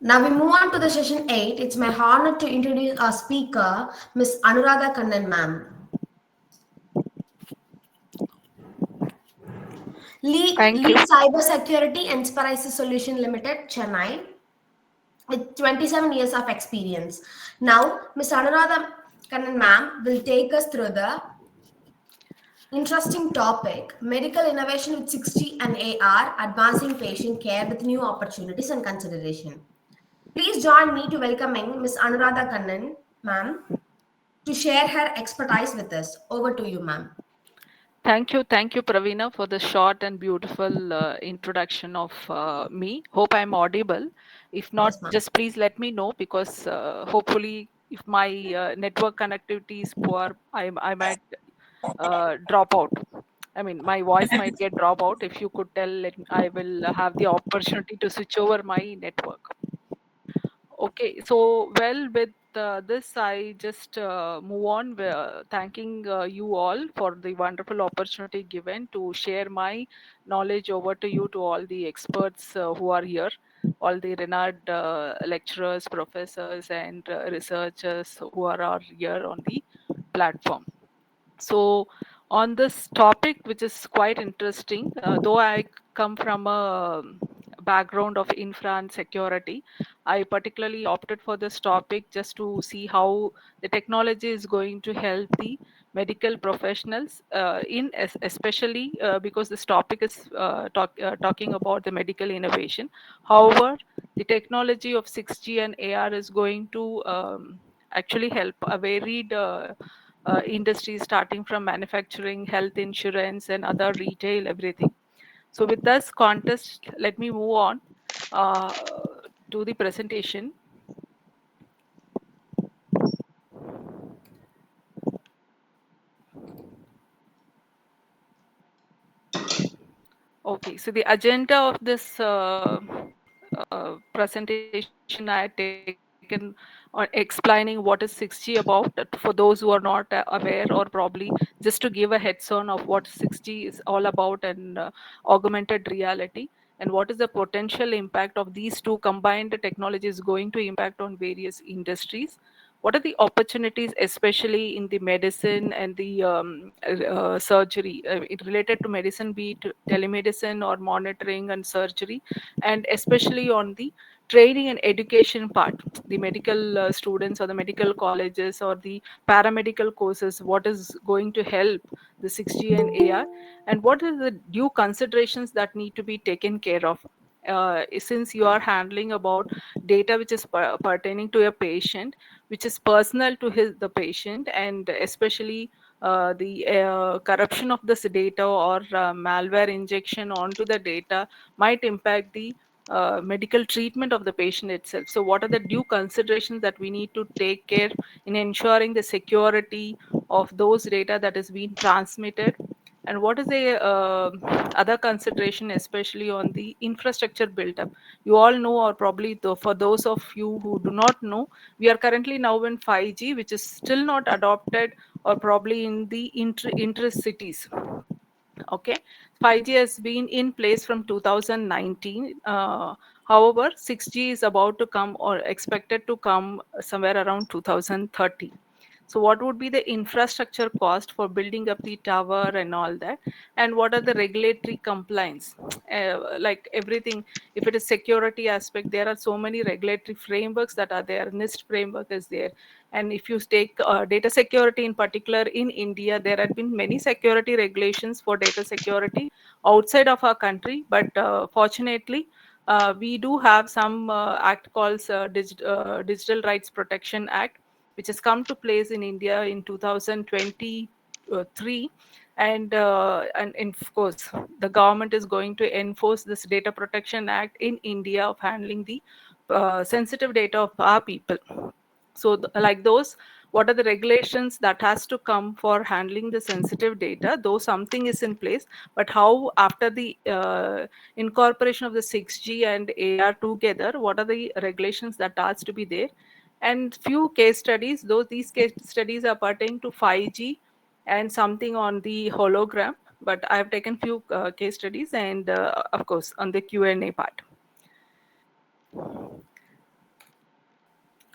Now we move on to the session 8. It's my honor to introduce our speaker, Miss Anuradha Kannan ma'am. Thank you. Lead Cybersecurity Enterprise Solution Limited, Chennai, with 27 years of experience. Now, Miss Anuradha Kannan ma'am will take us through the interesting topic medical innovation with 6G and AR, advancing patient care with new opportunities and consideration. Please join me to welcoming Miss Anuradha Kannan ma'am to share her expertise with us. Over to you, ma'am. Thank you, Pravina, for the short and beautiful introduction of me. Hope I'm audible. If not, Yes, ma'am. just please let me know because hopefully, if my network connectivity is poor, I might drop out. I mean, my voice might get drop out. If you could tell, I will have the opportunity to switch over my network. Okay, so well, with this, I just move on, thanking you all for the wonderful opportunity given to share my knowledge over to you, to all the experts who are here, all the renowned lecturers, professors, and researchers who are here on the platform. So, on this topic, which is quite interesting, though I come from a background of infra and security, I particularly opted for this topic just to see how the technology is going to help the medical professionals, especially because this topic is talking about the medical innovation. However, the technology of 6G and AR is going to actually help a varied industries, starting from manufacturing, health insurance, and other retail, everything. So, with this context, let me move on uh, to the presentation. Okay, so the agenda of this presentation I had taken on explaining what is 6G about for those who are not aware, or probably just to give a heads on of what 6G is all about, and augmented reality, and what is the potential impact of these two combined technologies going to impact on various industries. What are the opportunities, especially in the medicine and the surgery, related to medicine, be it telemedicine or monitoring and surgery, and especially on the training and education part, the medical students or the medical colleges or the paramedical courses, what is going to help the 6G and AR, and what are the due considerations that need to be taken care of. Since you are handling about data which is pertaining to a patient, which is personal to the patient, and especially the corruption of this data or malware injection onto the data might impact the medical treatment of the patient itself. So, what are the due considerations that we need to take care in ensuring the security of those data that is being transmitted? And what is the other consideration, especially on the infrastructure built up? You all know, or probably for those of you who do not know, we are currently now in 5G, which is still not adopted, or probably in the inter cities. Okay, 5G has been in place from 2019. However, 6G is about to come, or expected to come, somewhere around 2030. So, what would be the infrastructure cost for building up the tower and all that? And what are the regulatory compliance? Like everything, if it is security aspect, there are so many regulatory frameworks that are there. NIST framework is there. And if you take data security in particular in India, there have been many security regulations for data security outside of our country. But fortunately, we do have some act called Digital Rights Protection Act, which has come to place in India in 2023. And of course, the government is going to enforce this Data Protection Act in India of handling the sensitive data of our people. So, like those, what are the regulations that has to come for handling the sensitive data? Though something is in place, but how after the incorporation of the 6G and AR together, what are the regulations that has to be there? And few case studies, though these case studies are pertaining to 5G and something on the hologram, but I have taken few case studies, and of course on the Q&A part.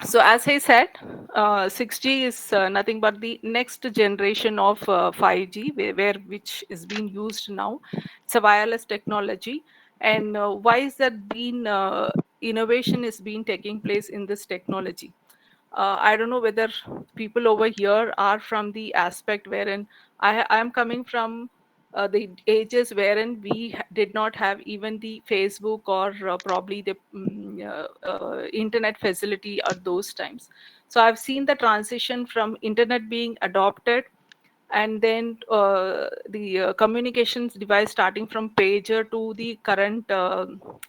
So as I said, 6G is nothing but the next generation of 5G, where which is being used now. It's a wireless technology, and why is that being innovation is being taking place in this technology? I don't know whether people over here are from the aspect wherein I am coming from the ages wherein we did not have even the Facebook or probably the internet facility at those times. So I've seen the transition from internet being adopted, and then the communications device starting from pager to the current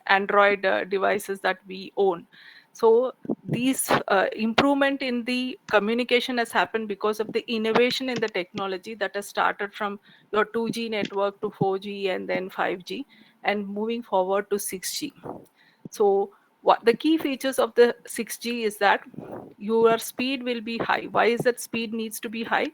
android devices that we own. So these improvement in the communication has happened because of the innovation in the technology that has started from your 2G network to 4G and then 5G and moving forward to 6G. So what the key features of the 6G is that your speed will be high. Why is that speed needs to be high?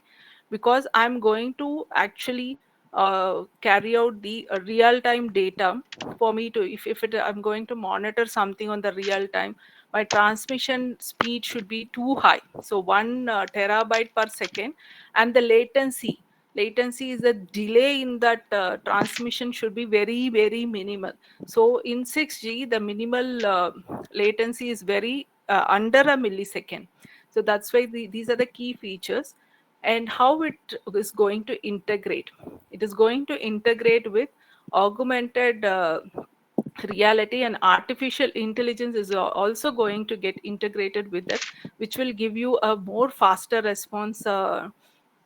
Because I'm going to actually carry out the real time data for me to, I'm going to monitor something on the real time, my transmission speed should be too high. So 1 terabyte per second, and the latency is the delay in that transmission should be very very minimal. So in 6G the minimal latency is very under a millisecond. So that's why these are the key features. And how it is going to integrate, it is going to integrate with augmented reality, and artificial intelligence is also going to get integrated with it, which will give you a more faster response to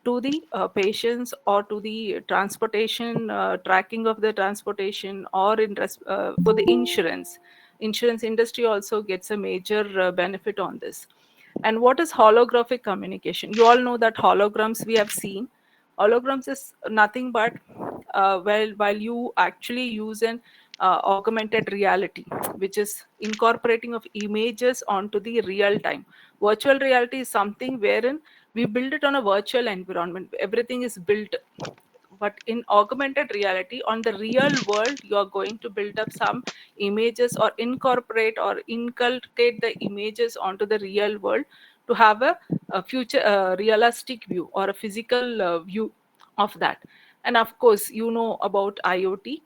the patients, or to the transportation tracking of the transportation, or for the insurance industry also gets a major benefit on this. And what is holographic communication? You all know that holograms we have seen. Holograms is nothing but while you actually use an augmented reality, which is incorporating of images onto the real time. Virtual reality is something wherein we build it on a virtual environment. Everything is built, but in augmented reality on the real world you are going to build up some images, or incorporate or inculcate the images onto the real world to have a future realistic view or a physical view of that. And of course you know about IoT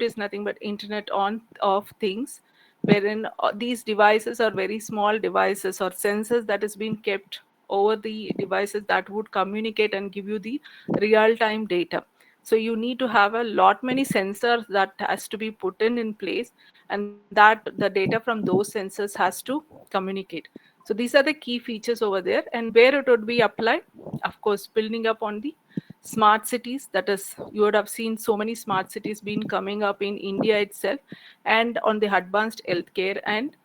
is nothing but internet on of things, wherein these devices are very small devices or sensors that is being kept over the devices that would communicate and give you the real time data. So you need to have a lot many sensors that has to be put in place, and that the data from those sensors has to communicate. So these are the key features over there. And where it would be applied, of course building up on the smart cities. That is, you would have seen so many smart cities been coming up in India itself, and on the advanced healthcare. And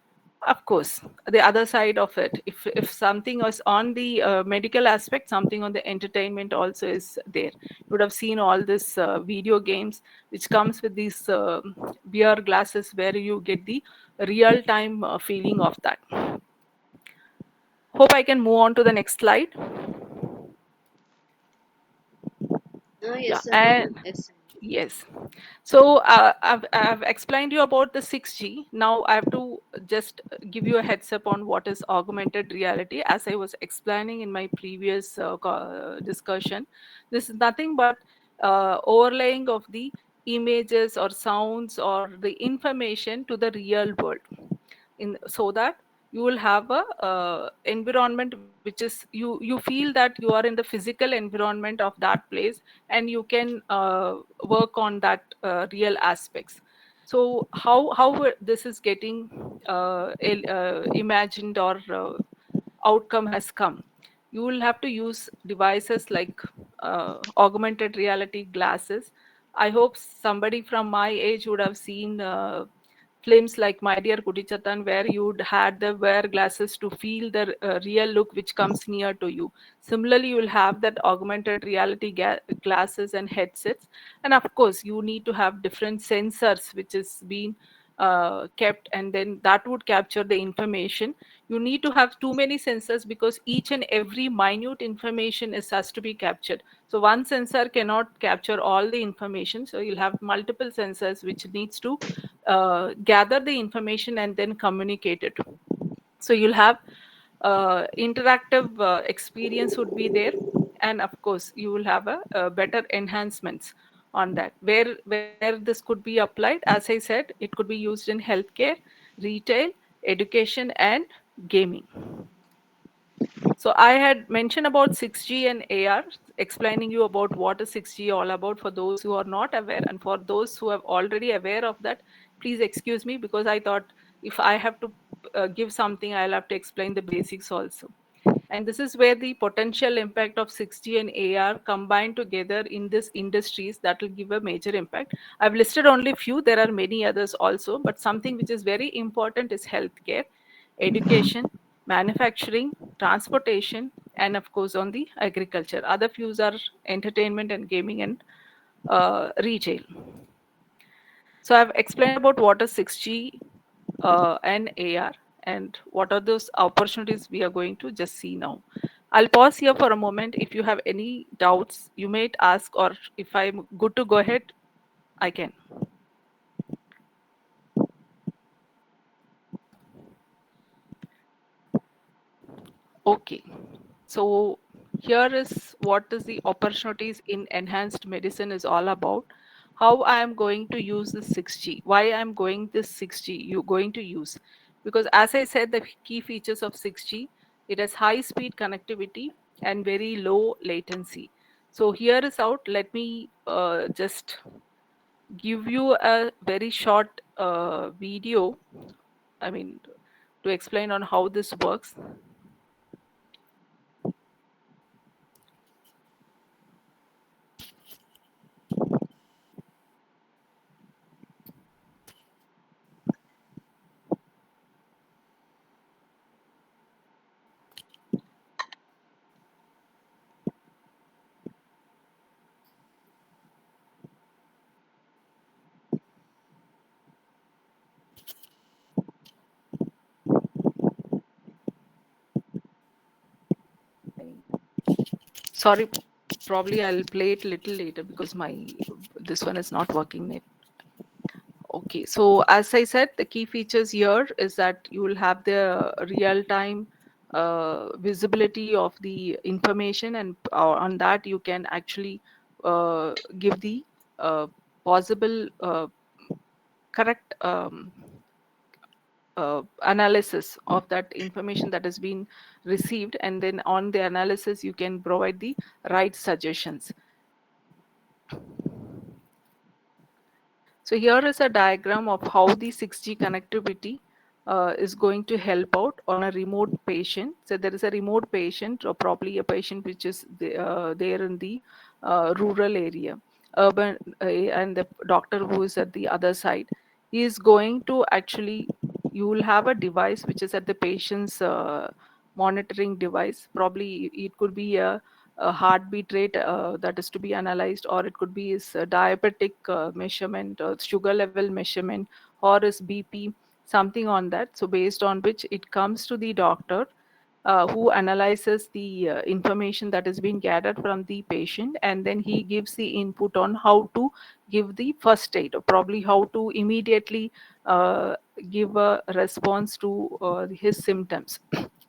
of course the other side of it, if something is on the medical aspect, something on the entertainment also is there. You would have seen all this video games which comes with these VR glasses, where you get the real time feeling of that. Hope I can move on to the next slide. Yeah, Yes, and yes. yes. So I've explained you about the 6G. Now I have to just give you a heads up on what is augmented reality. As I was explaining in my previous discussion, this is nothing but overlaying of the images or sounds or the information to the real world, in so that you will have a environment which is, you feel that you are in the physical environment of that place, and you can work on that real aspects. So how this is getting imagined, or outcome has come. You will have to use devices like augmented reality glasses. I hope somebody from my age would have seen films like My Dear Kudichatan, where you'd had the wear glasses to feel the real look which comes near to you. Similarly, you will have that augmented reality glasses and headsets. And of course, you need to have different sensors which is being kept, and then that would capture the information. You need to have too many sensors, because each and every minute information is has to be captured. So one sensor cannot capture all the information, so you'll have multiple sensors which needs to gather the information and then communicate it. So you'll have interactive experience would be there, and of course you will have a better enhancements on that, where this could be applied. As I said, it could be used in healthcare, retail, education, and gaming. So I had mentioned about 6G and AR, explaining you about what is 6G all about for those who are not aware, and for those who are already aware of that, please excuse me, because I thought if I have to give something, I'll have to explain the basics also. And this is where the potential impact of 6G and AR combined together in this industries that will give a major impact. I've listed only few, there are many others also, but something which is very important is healthcare, education, manufacturing, transportation, and of course on the agriculture. Other fews are entertainment and gaming and retail. So I've explained about what is 6G and AR, and what are those opportunities we are going to just see now. I'll pause here for a moment. If you have any doubts, you may ask, or if I'm good to go ahead, I can. Okay. So here is what is the opportunities in enhanced medicine is all about. How I am going to use this 6G. Why I am going this 6G you going to use. Because as I said, the key features of 6G, it has high speed connectivity and very low latency. So here is out. Let me just give you a very short video. I mean, to explain on how this works. Sorry, probably I'll play it little later because my this one is not working net. Okay, so as I said, the key features here is that you will have the real time visibility of the information, and on that you can actually give the uh, possible correct analysis of that information that has been received, and then on the analysis you can provide the right suggestions. So here is a diagram of how the 6G connectivity is going to help out on a remote patient. So there is a remote patient, or probably a patient which is there in the rural area, urban, and the doctor who is at the other side. He is going to actually, you will have a device which is at the patient's monitoring device. Probably it could be a heartbeat rate that is to be analyzed, or it could be his diabetic measurement, or sugar level measurement, or his BP, something on that. So based on which it comes to the doctor, who analyzes the information that has been gathered from the patient, and then he gives the input on how to give the first aid, or probably how to immediately give a response to his symptoms.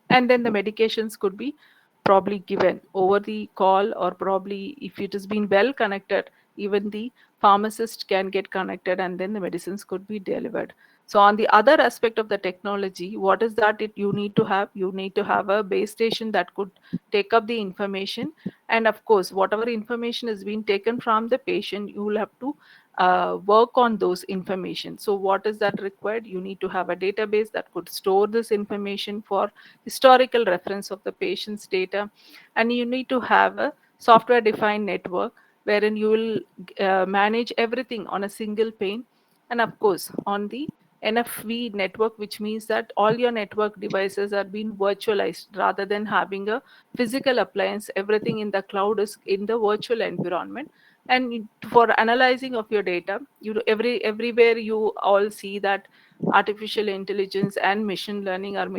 And then the medications could be probably given over the call, or probably if it has been well connected, even the pharmacist can get connected, and then the medicines could be delivered. So on the other aspect of the technology, what is that you need to have? You need to have a base station that could take up the information, and of course whatever information is being taken from the patient, you will have to work on those information. So what is that required? You need to have a database that could store this information for historical reference of the patient's data, and you need to have a software defined network wherein you will manage everything on a single pane, and of course on the NFV network, which means that all your network devices are being virtualized rather than having a physical appliance. Everything in the cloud is in the virtual environment. And for analyzing of your data, everywhere you all see that artificial intelligence and machine learning are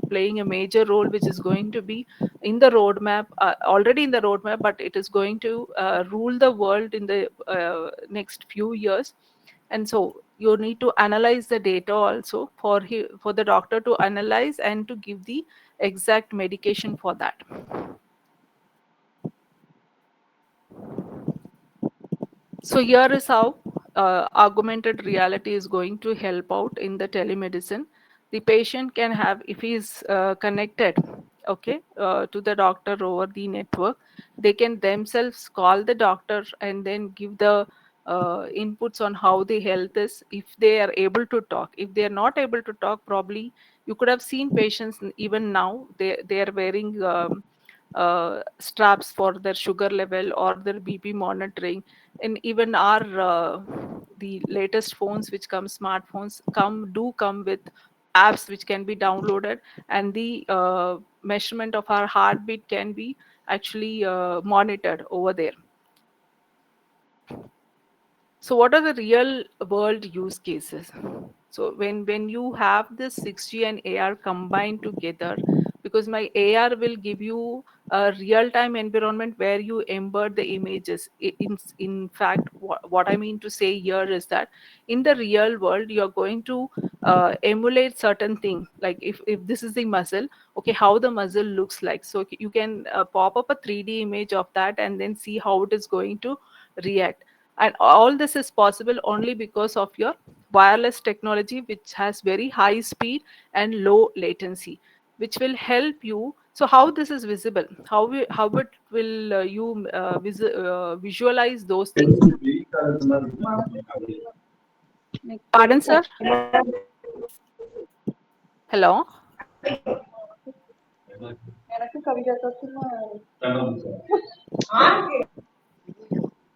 playing a major role, which is going to be in the roadmap, already in the roadmap, but it is going to rule the world in the next few years. And so you need to analyze the data also for the doctor to analyze and to give the exact medication for that. So here is how augmented reality is going to help out in the telemedicine. The patient can have, if he is connected, okay, to the doctor over the network, they can themselves call the doctor and then give the inputs on how the health is. If they are able to talk, if they are not able to talk, probably you could have seen patients even now they are wearing straps for their sugar level or their BP monitoring. And even our the latest phones which come, smartphones come with apps which can be downloaded, and the measurement of our heartbeat can be actually monitored over there. So what are the real world use cases? So when you have this 6G and AR combined together, because my AR will give you a real time environment where you embed the images. In fact, what I mean to say here is that in the real world you're going to emulate certain thing, like if this is the muscle, okay, how the muscle looks like. So you can pop up a 3D image of that and then see how it is going to react. And all this is possible only because of your wireless technology, which has very high speed and low latency, which will help you. So how this is visible, how it will you visualize those things? Pardon, sir? Hello?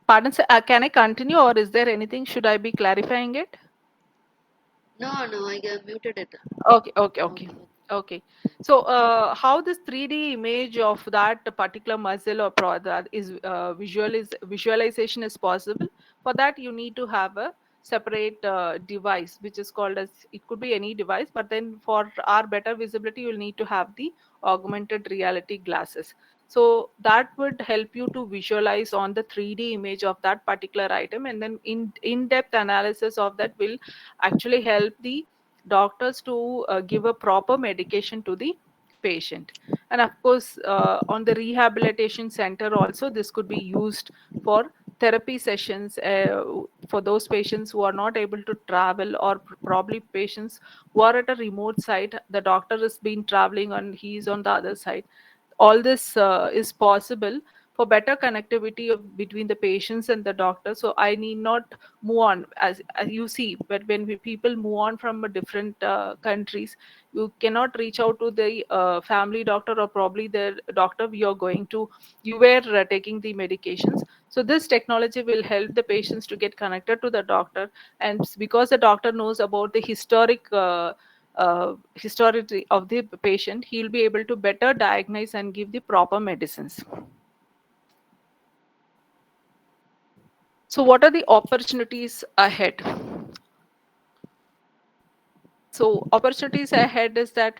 Pardon, sir? Can I continue, or is there anything? Should I be clarifying it? No, no, I muted it. Okay, okay, okay. Okay. Okay. So, how this 3D image of that particular muscle or that is visualization is possible? For that, you need to have a separate device, which is called as, it could be any device, but then for our better visibility, you'll need to have the augmented reality glasses. So that would help you to visualize on the 3D image of that particular item, and then in-depth analysis of that will actually help the doctors to give a proper medication to the patient. And of course, on the rehabilitation center also, this could be used for therapy sessions for those patients who are not able to travel, or probably patients who are at a remote site, the doctor has been traveling and he is on the other side. All this is possible for better connectivity between the patients and the doctor. So I need not move on, as you see, but when people move on from a different countries, you cannot reach out to the family doctor or probably the doctor you were taking the medications. So this technology will help the patients to get connected to the doctor, and because the doctor knows about the history of the patient, he'll be able to better diagnose and give the proper medicines. So what are the opportunities ahead? So opportunities ahead is that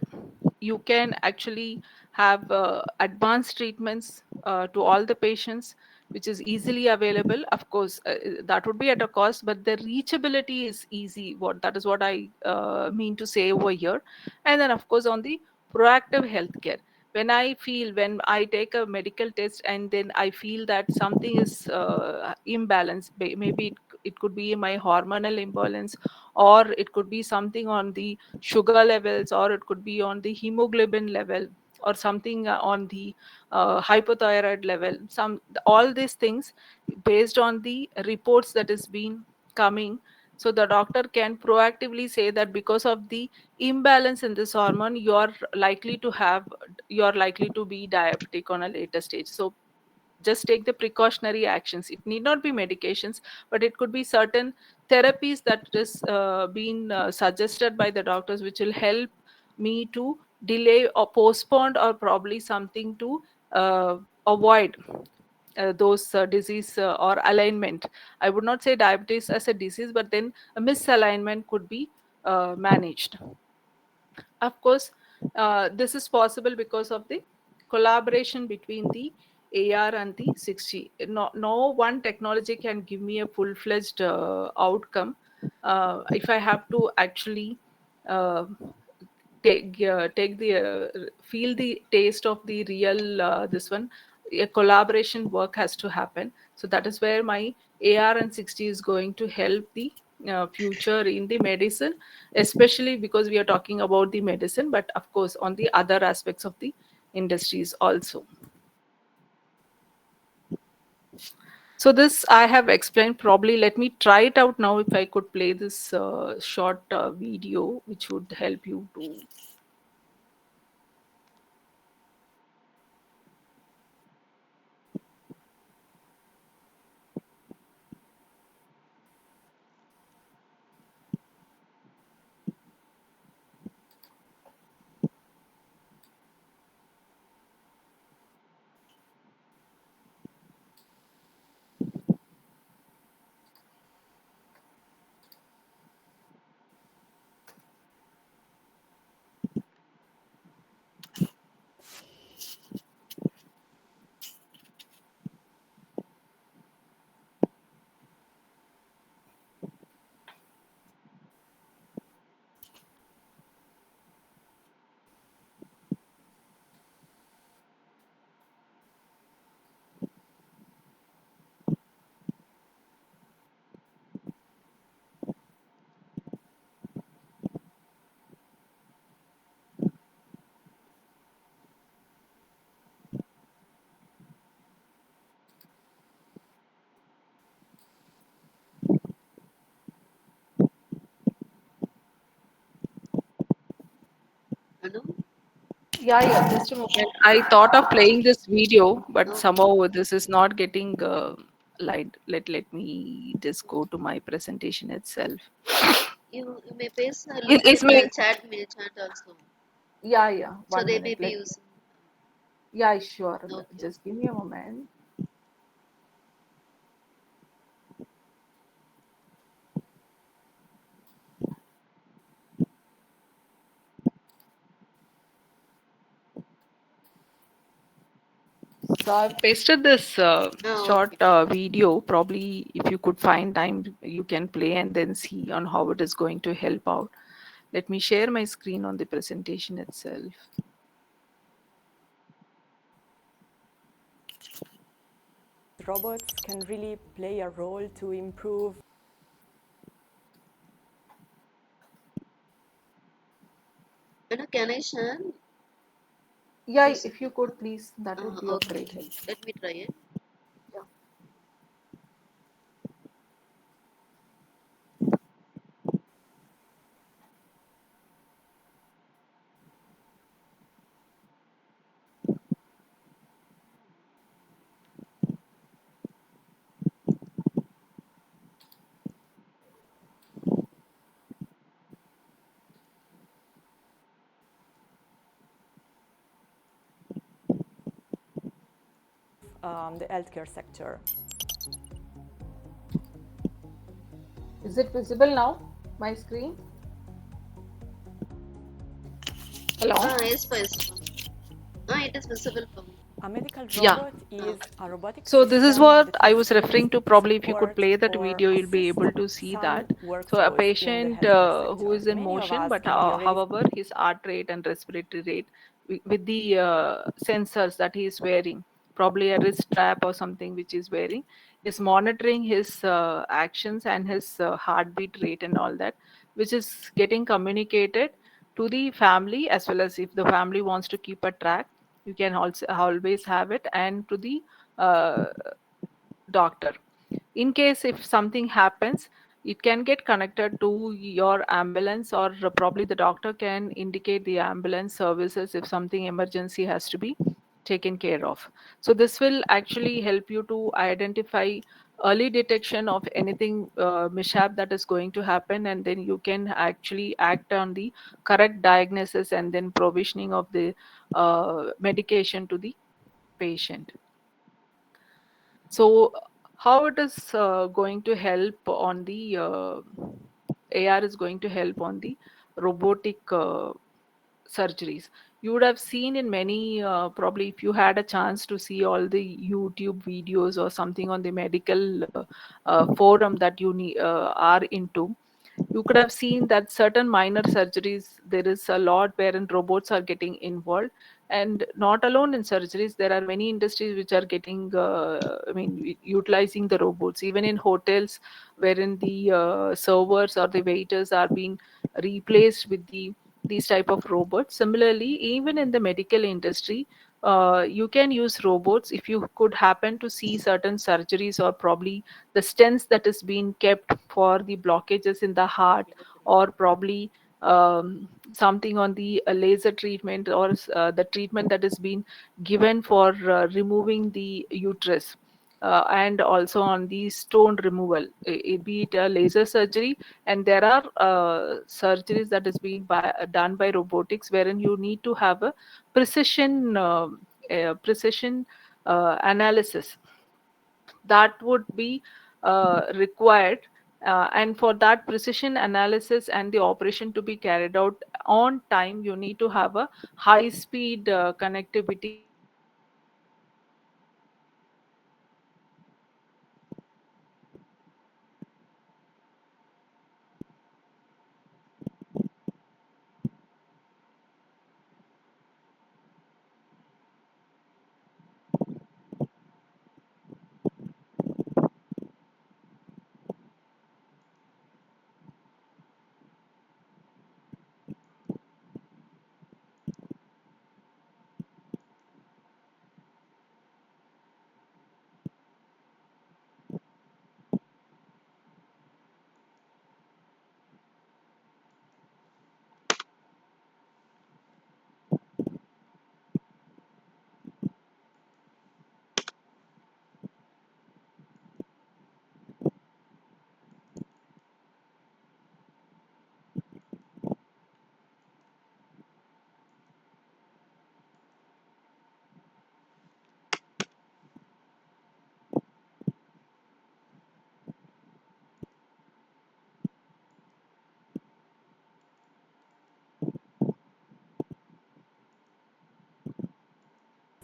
you can actually have advanced treatments to all the patients, which is easily available. Of course, that would be at a cost, but the reachability is easy. What that is what I mean to say over here. And then, of course, on the proactive healthcare, when I take a medical test and then I feel that something is imbalanced, maybe it could be my hormonal imbalance, or it could be something on the sugar levels, or it could be on the hemoglobin level, or something on the hypothyroid level. All these things based on the reports that is been coming. So the doctor can proactively say that because of the imbalance in this hormone, you're likely to be diabetic on a later stage. So just take the precautionary actions. It need not be medications, but it could be certain therapies that is being suggested by the doctors, which will help me to delay or postpone, or probably something to uh, avoid those disease or alignment. I would not say diabetes as a disease, but then a misalignment could be managed. Of course, this is possible because of the collaboration between the AR and the 6G. No one technology can give me a full-fledged outcome. if I have to actually uh, take the feel the taste of the real this one, a collaboration work has to happen. So that is where my AR and 60 is going to help the future in the medicine, especially because we are talking about the medicine, but of course on the other aspects of the industries also. So this I have explained. Probably let me try it out now. If I could play this short video, which would help you to. Anu? Yeah, yeah. Just a moment. I thought of playing this video, but Okay. somehow this is not getting light. Let me just go to my presentation itself. You may paste a It, link it's in my the chat also, yeah, yeah. so One they may minute. be Let using. yeah, sure. Okay. Just give me a moment. So I've pasted this short Okay. video. Probably, if you could find time, you can play and then see on how it is going to help out. Let me share my screen on the presentation itself. Robots can really play a role to improve. Anu, can I share? Yeah, This. if you could please, that would be of Okay. great help. Let me try it. Yeah. The healthcare sector. Is it visible now? My screen? Hello? Yes, first. It is visible for me. A medical Yeah. robot is a robotic So this is system what that I is was referring used to. to Probably if you could support play that or video, you'll be assist able to see some that. So a workflows in the patient healthcare who sector. is in Many of motion, us but can be already however, his heart rate and respiratory rate with the sensors that he is wearing, probably a wrist strap or something which is wearing, is monitoring his actions and his heartbeat rate and all that, which is getting communicated to the family, as well as if the family wants to keep a track, you can also always have it, and to the uh, doctor. In case if something happens, it can get connected to your ambulance, or probably the doctor can indicate the ambulance services if something emergency has to be taken care of. So this will actually help you to identify early detection of anything mishap that is going to happen, and then you can actually act on the correct diagnosis and then provisioning of the medication to the patient. So, how it is going to help on the AR is going to help on the robotic surgeries. You would have seen in many, probably if you had a chance to see all the YouTube videos or something on the medical forum that you are into. you could have seen that certain minor surgeries, there is a lot wherein robots are getting involved. And not alone in surgeries, there are many industries which are getting, utilizing the robots, even in hotels, wherein the servers or the waiters are being replaced with these type of robots. Similarly, even in the medical industry, you can use robots if you could happen to see certain surgeries, or probably the stents that is being kept for the blockages in the heart, or probably something on the laser treatment, or the treatment that is being given for removing the uterus, and also on the stone removal, be it a laser surgery. And there are surgeries that is being done by robotics, wherein you need to have a precision precision analysis that would be required. And for that precision analysis and the operation to be carried out on time, you need to have a high speed connectivity.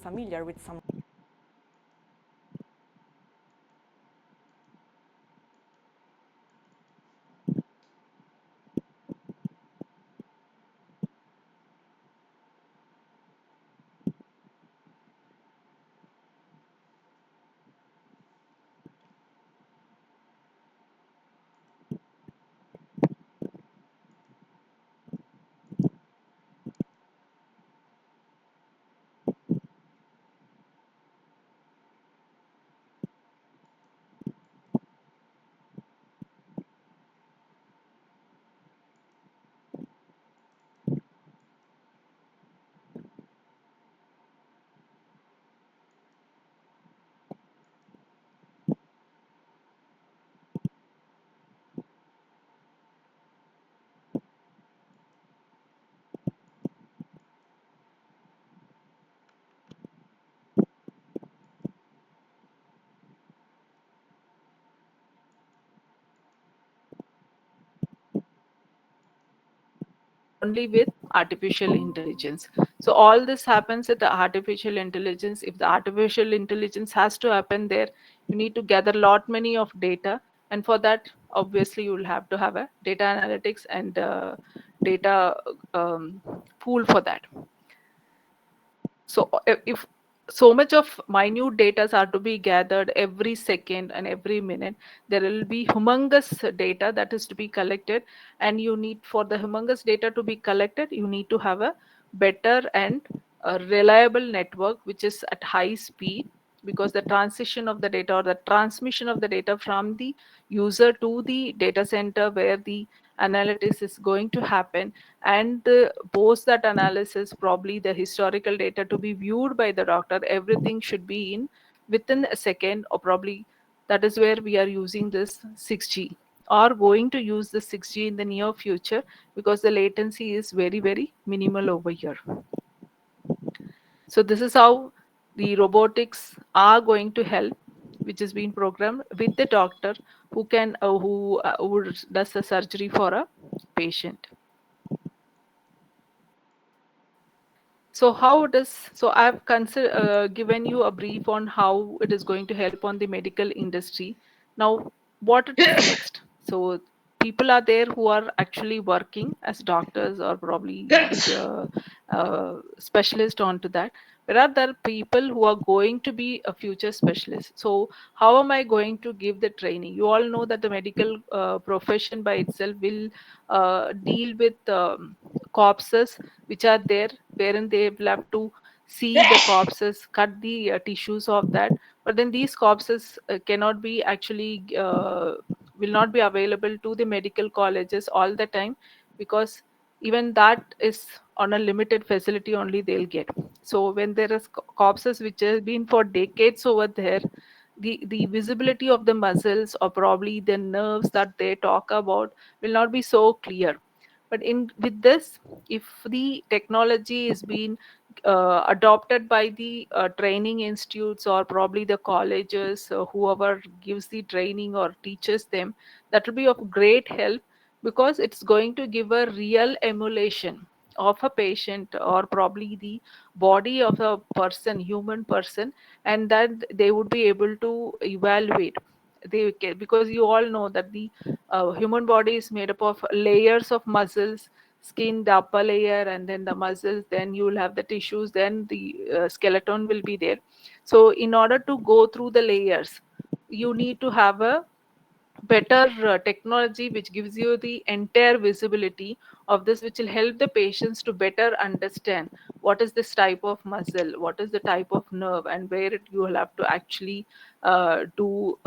familiar with some Only with artificial intelligence. So all this happens with the artificial intelligence. If the artificial intelligence has to happen there, you need to gather lot many of data, and for that, obviously, you will have to have a data analytics and data pool for that. So if so much of minute data are to be gathered every second and every minute, there will be humongous data that is to be collected. And you need, for the humongous data to be collected, you need to have a better and a reliable network which is at high speed, because the transition of the data, or the transmission of the data from the user to the data center where the analytics is going to happen, and post that analysis, probably the historical data to be viewed by the doctor, everything should be in within a second. Or probably that is where we are using this 6G, or going to use the 6G in the near future, because the latency is very, very minimal over here. So this is how the robotics are going to help, which is being programmed with the doctor who can who does the surgery for a patient. So how does, so I've given you a brief on how it is going to help on the medical industry. Now, what it is next? So people are there who are actually working as doctors or probably the specialist onto that. Where are there people who are going to be a future specialist? So how am I going to give the training? You all know that the medical profession by itself will deal with corpses which are there, wherein they will have to see the corpses, cut the tissues of that. But then these corpses cannot be actually will not be available to the medical colleges all the time, because even that is on a limited facility only they'll get. So when there is corpses which have been for decades over there, the visibility of the muscles or probably the nerves that they talk about will not be so clear. But in with this, if the technology is being adopted by the training institutes or probably the colleges, whoever gives the training or teaches them, that will be of great help, because it's going to give a real emulation of a patient or probably the body of a person, human person, and that they would be able to evaluate. Because you all know that the human body is made up of layers of muscles, skin, the upper layer, and then the muscles, then you will have the tissues, then the skeleton will be there. So in order to go through the layers, you need to have a better technology which gives you the entire visibility of this, which will help the patients to better understand what is this type of muscle, what is the type of nerve, and where you will have to actually do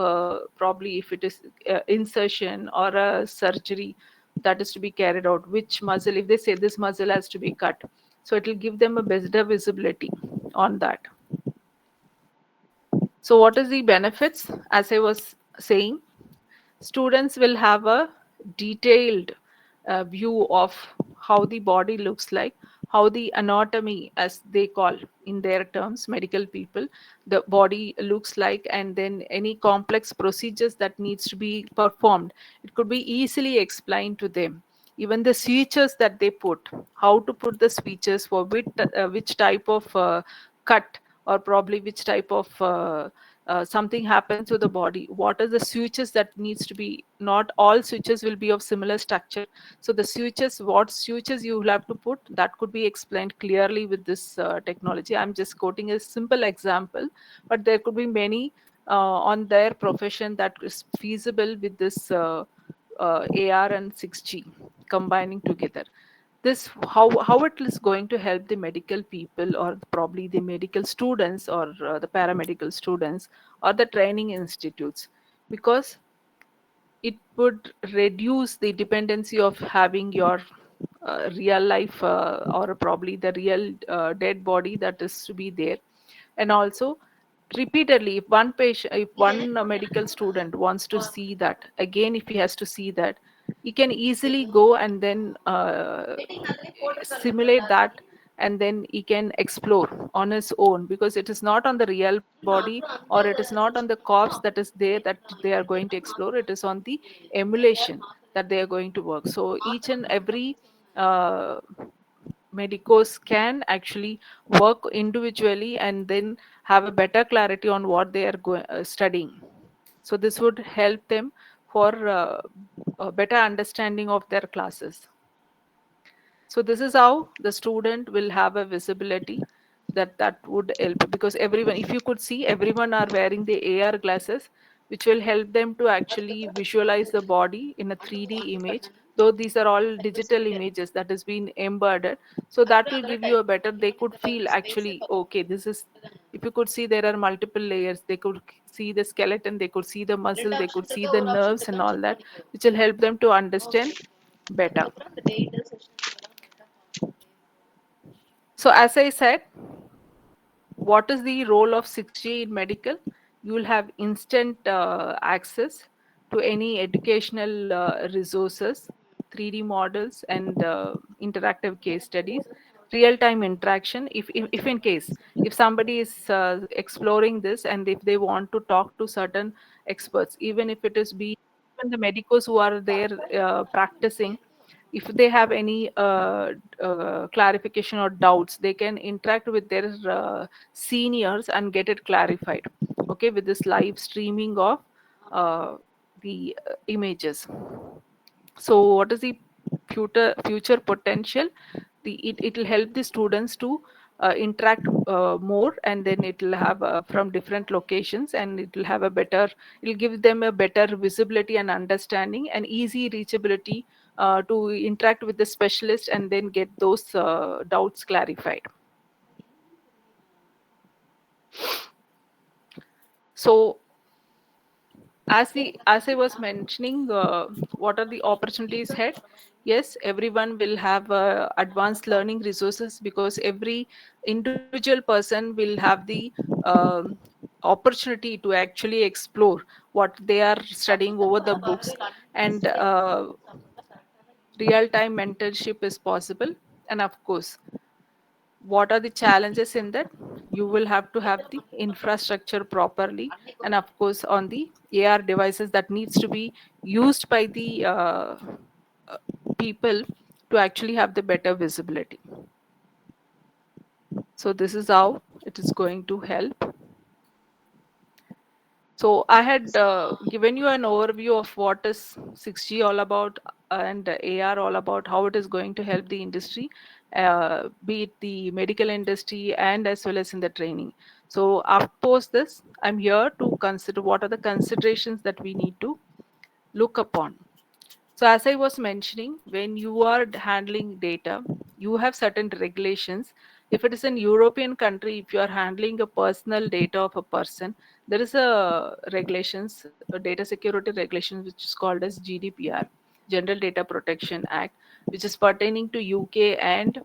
probably if it is insertion or a surgery that is to be carried out, which muscle, if they say this muscle has to be cut, so it will give them a better visibility on that. So what is the benefits? As I was saying, students will have a detailed view of how the body looks like, how the anatomy, as they call in their terms, medical people, the body looks like, and then any complex procedures that needs to be performed, it could be easily explained to them. Even the switches that they put, how to put the switches for which type of cut, or probably which type of something happens to the body, what are the switches that needs to be, not all switches will be of similar structure. So the switches, what switches you will have to put, that could be explained clearly with this technology. I'm just quoting a simple example, but there could be many on their profession that is feasible with this AR and 6G combining together. This, how it is going to help the medical people or probably the medical students or the paramedical students or the training institutes, because it would reduce the dependency of having your real life or probably the real dead body that is to be there. And also, repeatedly, if one patient, if one medical student wants to see that again, if he has to see that, he can easily go and then simulate that, and then he can explore on his own, because it is not on the real body or it is not on the corpse that is there that they are going to explore. It is on the emulation that they are going to work. So each and every uh, medicos can actually work individually and then have a better clarity on what they are studying. So this would help them for a better understanding of their classes. So this is how the student will have a visibility, that would help, because everyone, if you could see, everyone are wearing the AR glasses, which will help them to actually visualize the body in a 3D image, though these are all digital images that has been embedded. So that will give you a better, they could feel actually, okay, this is, if you could see, there are multiple layers, they could see the skeleton, they could see the muscle, they could see the nerves and all that, which will help them to understand better. So as I said, what is the role of 6G in medical? You will have instant access to any educational resources, 3D models, and interactive case studies, real-time interaction. If in case, if somebody is exploring this and if they want to talk to certain experts, even if it is be even the medicos who are there practicing, if they have any clarification or doubts, they can interact with their seniors and get it clarified, okay, with this live streaming of the images. So what is the future potential? It will help the students to interact more, and then it will have from different locations, and it will have a better, it will give them a better visibility and understanding and easy reachability to interact with the specialist and then get those doubts clarified. So as I was mentioning, what are the opportunities ahead? Yes, everyone will have advanced learning resources, because every individual person will have the um, opportunity to actually explore what they are studying over the books, and real time mentorship is possible. And of course, what are the challenges in that? You will have to have the infrastructure properly, and of course on the AR devices that needs to be used by the uh, people to actually have the better visibility. So this is how it is going to help. So I had given you an overview of what is 6G all about, and AR all about, how it is going to help the industry, be it the medical industry and as well as in the training. So after this, I'm here to consider what are the considerations that we need to look upon. So as I was mentioning, when you are handling data, you have certain regulations. If it is an European country, if you are handling a personal data of a person, there is a regulations, a data security regulations, which is called as GDPR, General Data Protection Act, which is pertaining to UK and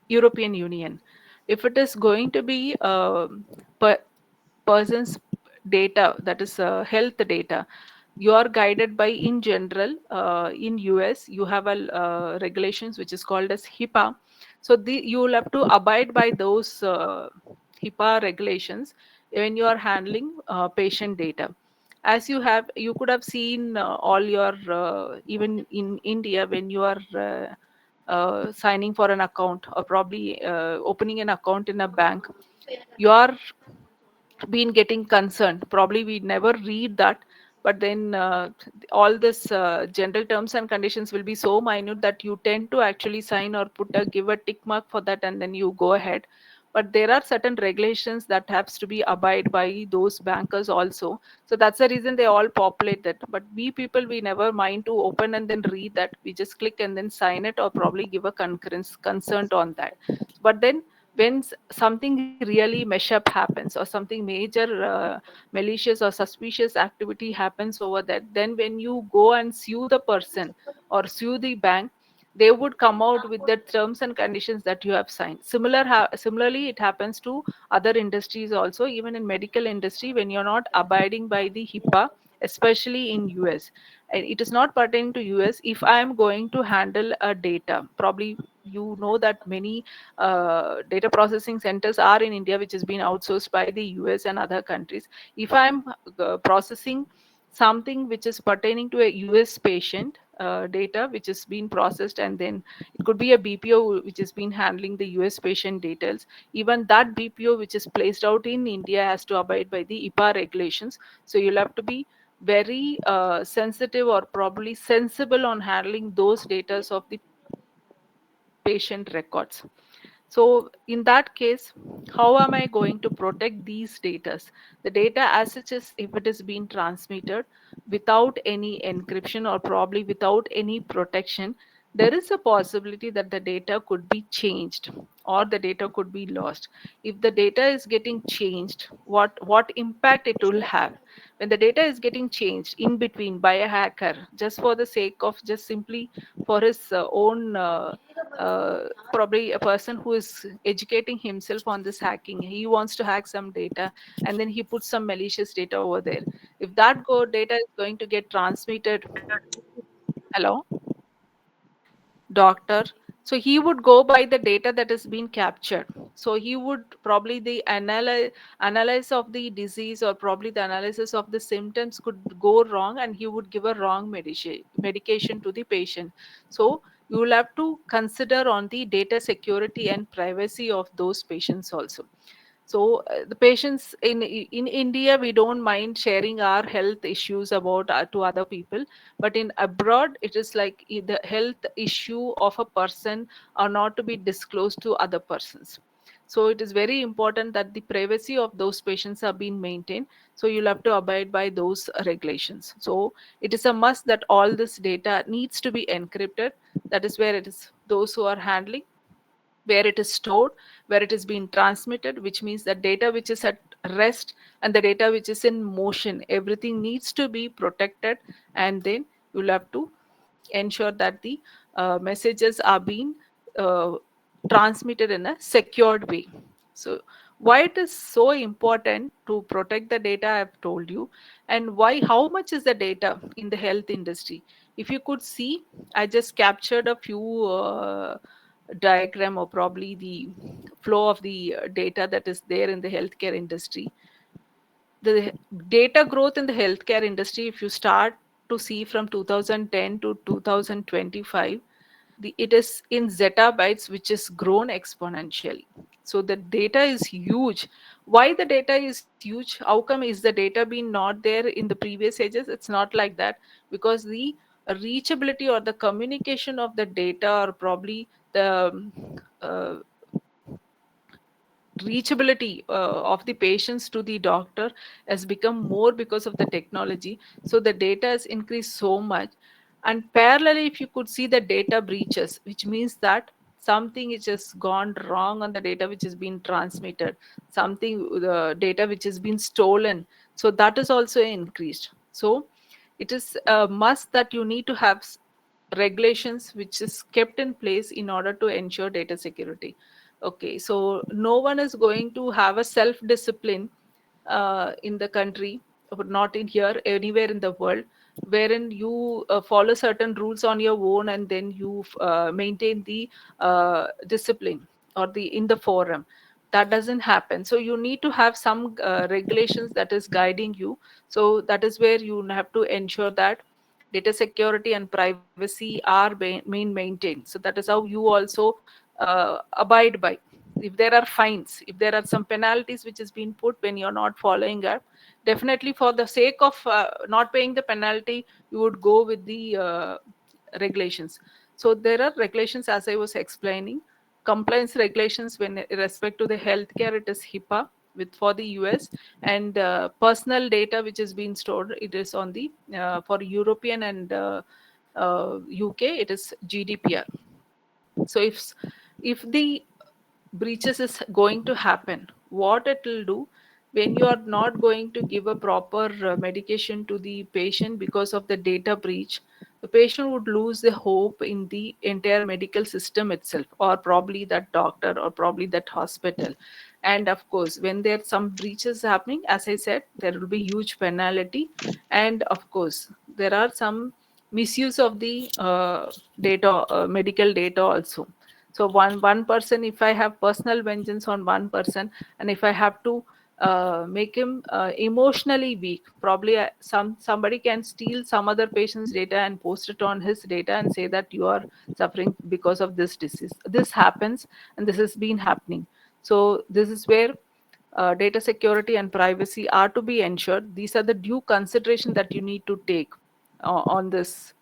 European Union. If it is going to be per person's data, that is health data, you are guided by, in general, in US you have a regulations which is called as HIPAA. So you will have to abide by those HIPAA regulations when you are handling patient data. As you could have seen all your even in India, when you are signing for an account, or probably opening an account in a bank, you are been getting concerned. Probably we never read that, but then all this general terms and conditions will be so minute that you tend to actually sign or give a tick mark for that, and then you go ahead. But there are certain regulations that has to be abide by those bankers also. So that's the reason they all populate that. But we people, we never mind to open and then read that. We just click and then sign it, or probably give a concurrence consent on that. But then when something really mesh up happens, or something major malicious or suspicious activity happens over that, then when you go and sue the person or sue the bank, they would come out with the terms and conditions that you have signed. Similarly, it happens to other industries also, even in medical industry, when you're not abiding by the HIPAA, especially in US. And it is not pertaining to US. If I am going to handle a data, probably you know that many data processing centers are in India, which has been outsourced by the US and other countries. If I'm processing something which is pertaining to a US patient data, which has been processed, and then it could be a BPO which has been handling the US patient details. Even that BPO which is placed out in India has to abide by the IPA regulations. So you'll have to be very sensitive, or probably sensible on handling those data of the patient records. So in that case, how am I going to protect these data? The data as such is, if it is being transmitted without any encryption, or probably without any protection, there is a possibility that the data could be changed, or the data could be lost. If the data is getting changed, what impact it will have? When the data is getting changed in between by a hacker, just for the sake of just simply for his own probably a person who is educating himself on this hacking, he wants to hack some data, and then he puts some malicious data over there. If that data is going to get transmitted, hello doctor, so he would go by the data that has been captured. So he would probably the analyze of the disease, or probably the analysis of the symptoms could go wrong, and he would give a wrong medication to the patient. So you will have to consider on the data security and privacy of those patients also. So the patients in India, we don't mind sharing our health issues about to other people, but in abroad, it is like the health issue of a person are not to be disclosed to other persons. So it is very important that the privacy of those patients are being maintained. So you'll have to abide by those regulations. So it is a must that all this data needs to be encrypted. That is where it is those who are handling, where it is stored, where it is being transmitted, which means that data which is at rest and the data which is in motion, everything needs to be protected. And then you'll have to ensure that the messages are being uh, transmitted in a secured way. So why it is so important to protect the data, I've told you. And why, how much is the data in the health industry? If you could see, I just captured a few diagram, or probably the flow of the data that is there in the healthcare industry. The data growth in the healthcare industry, if you start to see from 2010 to 2025, it is in zettabytes, which is grown exponentially. So the data is huge. Why the data is huge? How come is the data being not there in the previous ages? It's not like that, because the reachability or the communication of the data, or probably the uh, reachability of the patients to the doctor has become more because of the technology. So the data has increased so much. And parallelly, if you could see the data breaches, which means that something is just gone wrong on the data which is being transmitted, something, the data which has been stolen, so that is also increased. So it is a must that you need to have regulations which is kept in place in order to ensure data security. Okay, so no one is going to have a self discipline in the country, but not in here, anywhere in the world, wherein you follow certain rules on your own and then you maintain the discipline or the in the forum. That doesn't happen. So you need to have some regulations that is guiding you. So that is where you have to ensure that data security and privacy are being maintained. So that is how you also abide by. If there are fines, if there are some penalties which is being put when you're not following up, definitely for the sake of not paying the penalty, you would go with the regulations. So there are regulations, as I was explaining, compliance regulations when respect to the healthcare, it is HIPAA with for the US, and personal data which is being stored, it is on the for European and UK, it is GDPR. So if the breaches is going to happen, what it will do, when you are not going to give a proper medication to the patient because of the data breach, the patient would lose the hope in the entire medical system itself, or probably that doctor, or probably that hospital. And of course, when there are some breaches happening, as I said, there will be huge penalty. And of course, there are some misuse of the data, medical data also. So one person, if I have personal vengeance on one person, and if I have to make him emotionally weak, probably somebody can steal some other patient's data and post it on his data and say that you are suffering because of this disease. This happens, and this has been happening. So this is where data security and privacy are to be ensured. These are the due consideration that you need to take on this.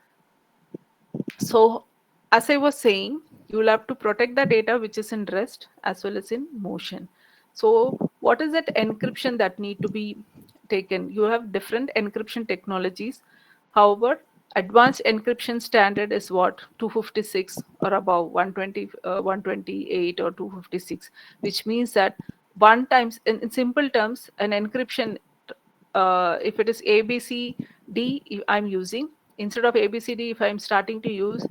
So, as I was saying, you will have to protect the data which is in rest as well as in motion. So, what is that encryption that need to be taken? You have different encryption technologies. However, advanced encryption standard is what, 256 or above, 120, 128 or 256, which means that one times, in simple terms, an encryption, if it is ABCD, if I'm using, instead of ABCD, if I'm starting to use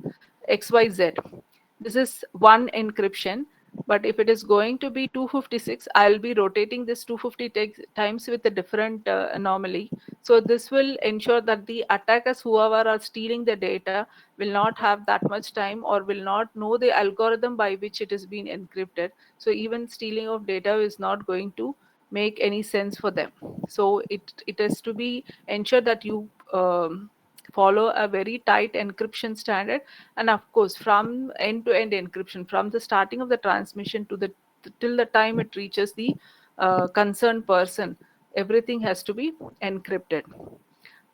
XYZ, this is one encryption. But if it is going to be 256, I'll be rotating this 250 times with a different anomaly. So this will ensure that the attackers, whoever are stealing the data, will not have that much time, or will not know the algorithm by which it is being encrypted. So even stealing of data is not going to make any sense for them. So it has to be ensured that you follow a very tight encryption standard. And of course, from end to end encryption, from the starting of the transmission to the till the time it reaches the concerned person, everything has to be encrypted.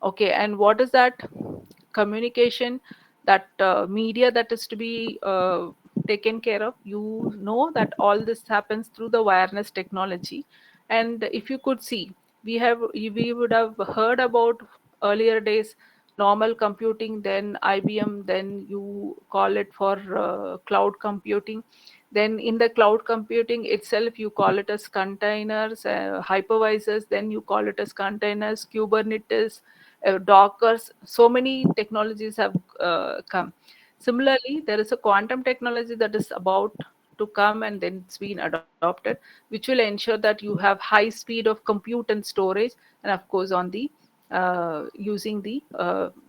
Okay, and what is that communication, that media that is to be taken care of? You know that all this happens through the wireless technology. And if you could see, we would have heard about earlier days normal computing, then IBM, then you call it for cloud computing. Then in the cloud computing itself, you call it as containers, hypervisors, then you call it as containers, Kubernetes, Dockers. So many technologies have come. Similarly, there is a quantum technology that is about to come, and then it's been adopted, which will ensure that you have high speed of compute and storage. And of course, on the using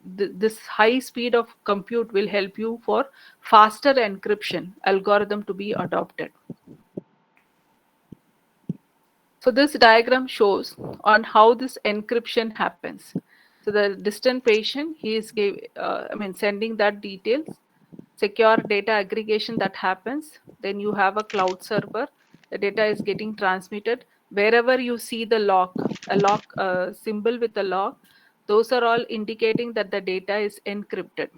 this high speed of compute will help you for faster encryption algorithm to be adopted. So this diagram shows on how this encryption happens. So the distant patient, he is sending that details, secure data aggregation that happens. Then you have a cloud server. The data is getting transmitted. Wherever you see the lock, a lock symbol with a lock, those are all indicating that the data is encrypted.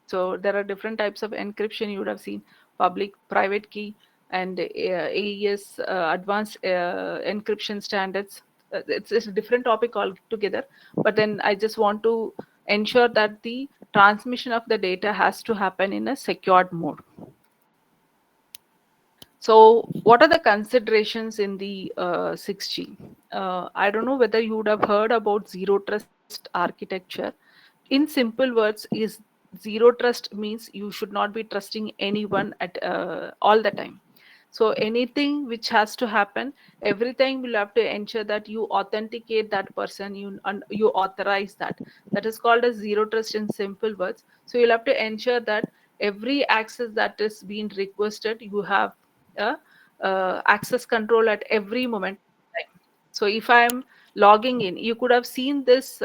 So there are different types of encryption. You would have seen public, private key, and AES, advanced encryption standards. It's a different topic altogether. But then I just want to ensure that the transmission of the data has to happen in a secured mode. So what are the considerations in the 6G? I don't know whether you would have heard about zero trust architecture. In simple words, is zero trust means you should not be trusting anyone at all the time. So anything which has to happen, every time you'll have to ensure that you authenticate that person, you authorize that. That is called as zero trust in simple words. So you'll have to ensure that every access that is being requested, you have a access control at every moment in time. So if I'm logging in, you could have seen this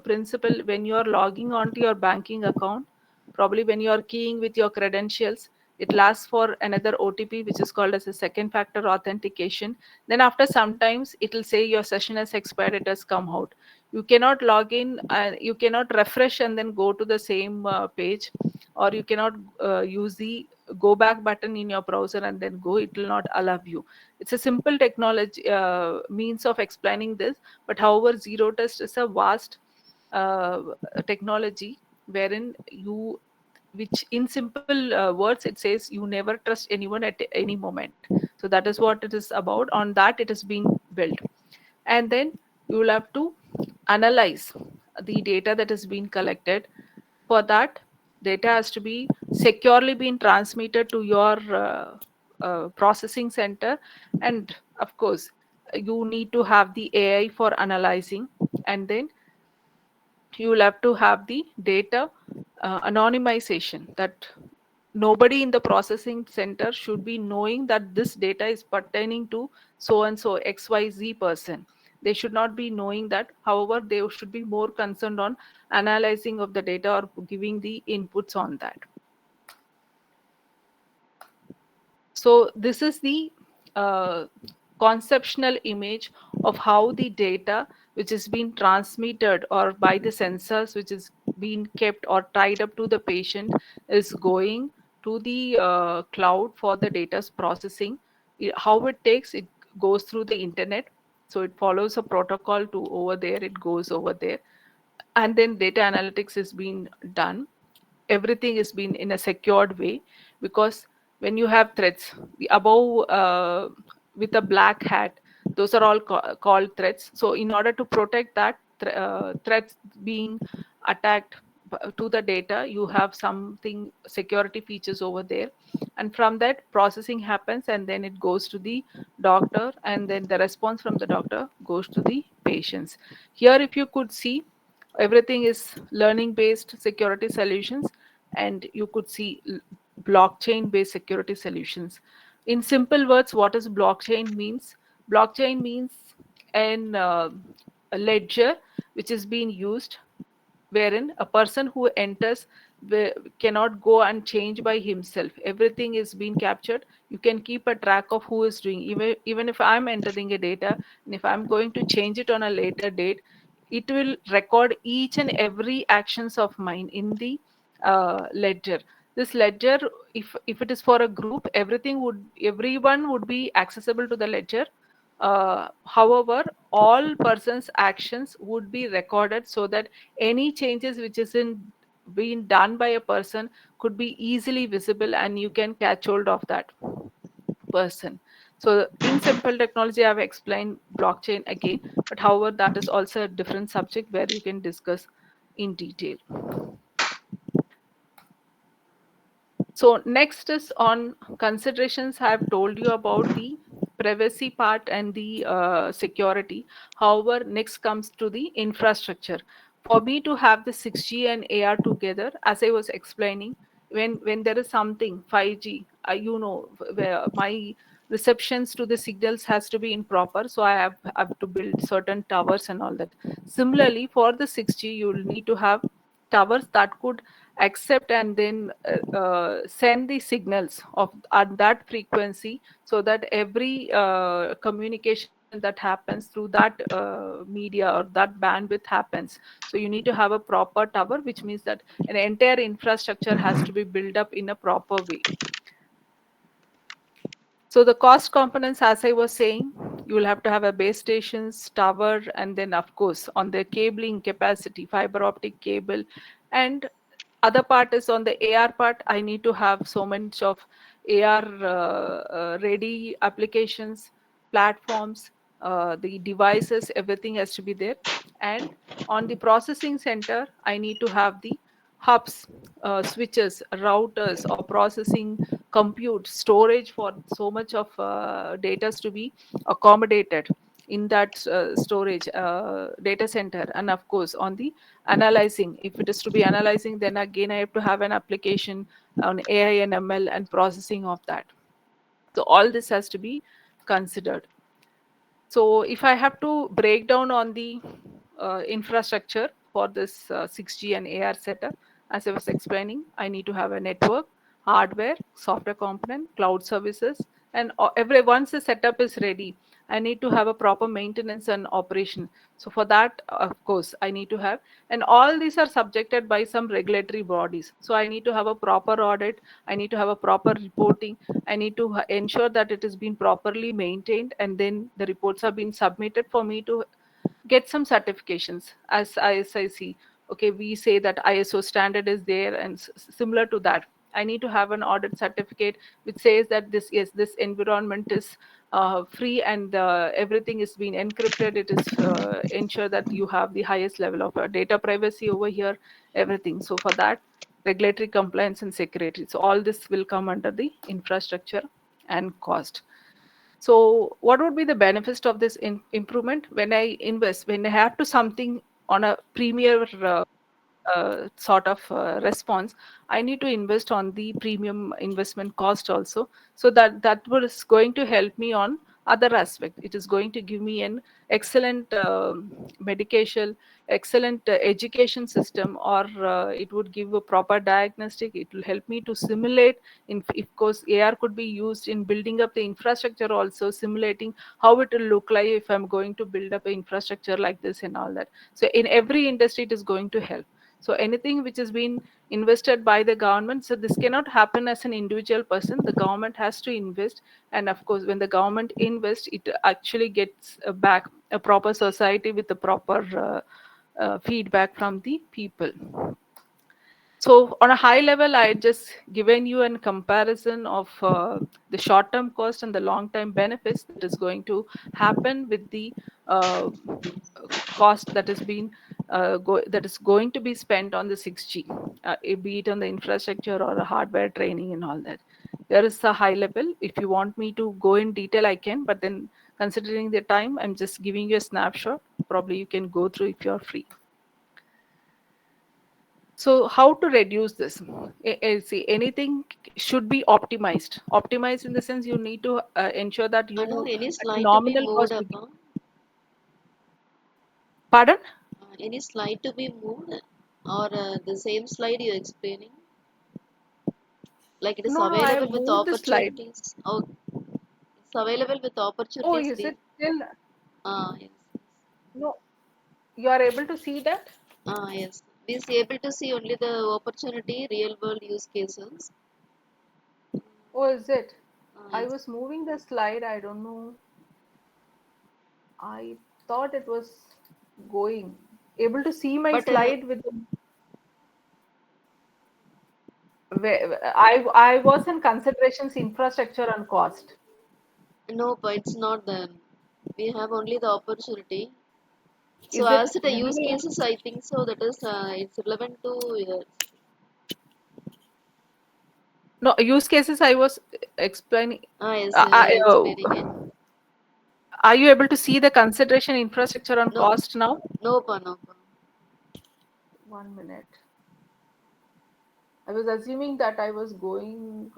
principle when you're logging onto your banking account. Probably when you're keying with your credentials, it lasts for another OTP, which is called as a second factor authentication. Then after some times, it will say your session has expired, it has come out. You cannot log in, you cannot refresh and then go to the same page, or you cannot use the go back button in your browser and then go. It will not allow you. It's a simple technology means of explaining this. But however, zero trust is a vast uh, technology wherein you, which in simple words it says you never trust anyone at any moment. So that is what it is about. On that it is being built. And then you will have to analyze the data that is being collected. For that, data has to be securely being transmitted to your processing center. And of course, you need to have the AI for analyzing. And then you will have to have the data anonymization, that nobody in the processing center should be knowing that this data is pertaining to so and so XYZ person. They should not be knowing that. However, they should be more concerned on analyzing of the data or giving the inputs on that. So this is the uh, conceptual image of how the data which is being transmitted or by the sensors which is being kept or tied up to the patient is going to the cloud for the data's processing. How it takes, it goes through the internet. So it follows a protocol to over there, it goes over there. And then data analytics is being done. Everything is being in a secured way, because when you have threats, the above with a black hat, those are all called threats. So in order to protect that threats being attacked to the data, you have something security features over there. And from that, processing happens, and then it goes to the doctor, and then the response from the doctor goes to the patients. Here if you could see, everything is learning based security solutions, and you could see blockchain based security solutions. In simple words, what is blockchain means? Blockchain means an a ledger which is being used, wherein a person who enters cannot go and change by himself. Everything is being captured. You can keep a track of who is doing. Even if I'm entering a data, and if I'm going to change it on a later date, it will record each and every actions of mine in the ledger. This ledger, if it is for a group, everyone would be accessible to the ledger. However, all persons' actions would be recorded so that any changes which is in being done by a person could be easily visible, and you can catch hold of that person. So in simple technology, I've explained blockchain again, but however, that is also a different subject where you can discuss in detail. So next is on considerations. I have told you about the privacy part and the security. However, next comes to the infrastructure. For me to have the 6G and AR together, as I was explaining, when there is something 5G, where my receptions to the signals has to be improper, so I have to build certain towers and all that. Similarly, for the 6G, you will need to have towers that could accept and then send the signals of at that frequency, so that every communication that happens through that media or that bandwidth happens. So you need to have a proper tower, which means that an entire infrastructure has to be built up in a proper way. So the cost components, as I was saying, you will have to have a base stations, tower, and then of course on the cabling capacity, fiber optic cable. And other part is on the AR part. I need to have so much of AR ready applications, platforms, the devices, everything has to be there. And on the processing center, I need to have the hubs, switches, routers, or processing compute storage for so much of data to be accommodated in that storage data center. And of course on the analyzing, if it is to be analyzing, then again I have to have an application on AI and ML and processing of that. So all this has to be considered. So if I have to break down on the infrastructure for this 6G and AR setup, as I was explaining, I need to have a network, hardware, software component, cloud services, and every once the setup is ready, I need to have a proper maintenance and operation. So for that, of course, I need to have, and all these are subjected by some regulatory bodies. So I need to have a proper audit, I need to have a proper reporting, I need to ensure that it has been properly maintained, and then the reports have been submitted for me to get some certifications. As I see, okay, we say that ISO standard is there, and similar to that, I need to have an audit certificate which says that this environment is free, and everything is being encrypted. It is ensure that you have the highest level of data privacy over here, everything. So for that, regulatory compliance and security, so all this will come under the infrastructure and cost. So what would be the benefits of this improvement? When I invest, when I have to something on a premier sort of response, I need to invest on the premium investment cost also, so that was going to help me on other aspect. It is going to give me an excellent medication, excellent education system, or it would give a proper diagnostic. It will help me to simulate. Of course, AR could be used in building up the infrastructure, also simulating how it will look like if I'm going to build up an infrastructure like this and all that. So in every industry, it is going to help. So anything which has been invested by the government, so this cannot happen as an individual person. The government has to invest, and of course, when the government invests, it actually gets back a proper society with the proper feedback from the people. So on a high level, I just given you a comparison of the short-term cost and the long-term benefits that is going to happen with the cost that has been that is going to be spent on the 6G, be it on the infrastructure or the hardware training and all that. There is a high level. If you want me to go in detail, I can, but then considering the time, I'm just giving you a snapshot. Probably you can go through if you're free. So how to reduce this? See, anything should be optimized. Optimized in the sense you need to ensure that you Anu, any at slide to be nominal moved cost. up? Pardon? Any slide to be moved? or the same slide you're explaining? Like it is No, I available have with moved the slide. opportunities. Oh, it's available with Oh, opportunities. is it still? Yes. No, you are able to see that? Yes. We is able to see only the opportunity, real world use cases. Oh, is it? I Yes. was moving the slide. I don't know. I thought it was going. Able to see my But slide with the, I was in considerations infrastructure and cost. no, but it's not then. We have only the opportunity. So Is it as the use really? cases, I think so. That is, it's relevant to No, use cases I was explaining. yes, you're explaining it. Are you able to see the consideration infrastructure on No, cost now? no, pa, no, pa. 1 minute. I was assuming that I was going.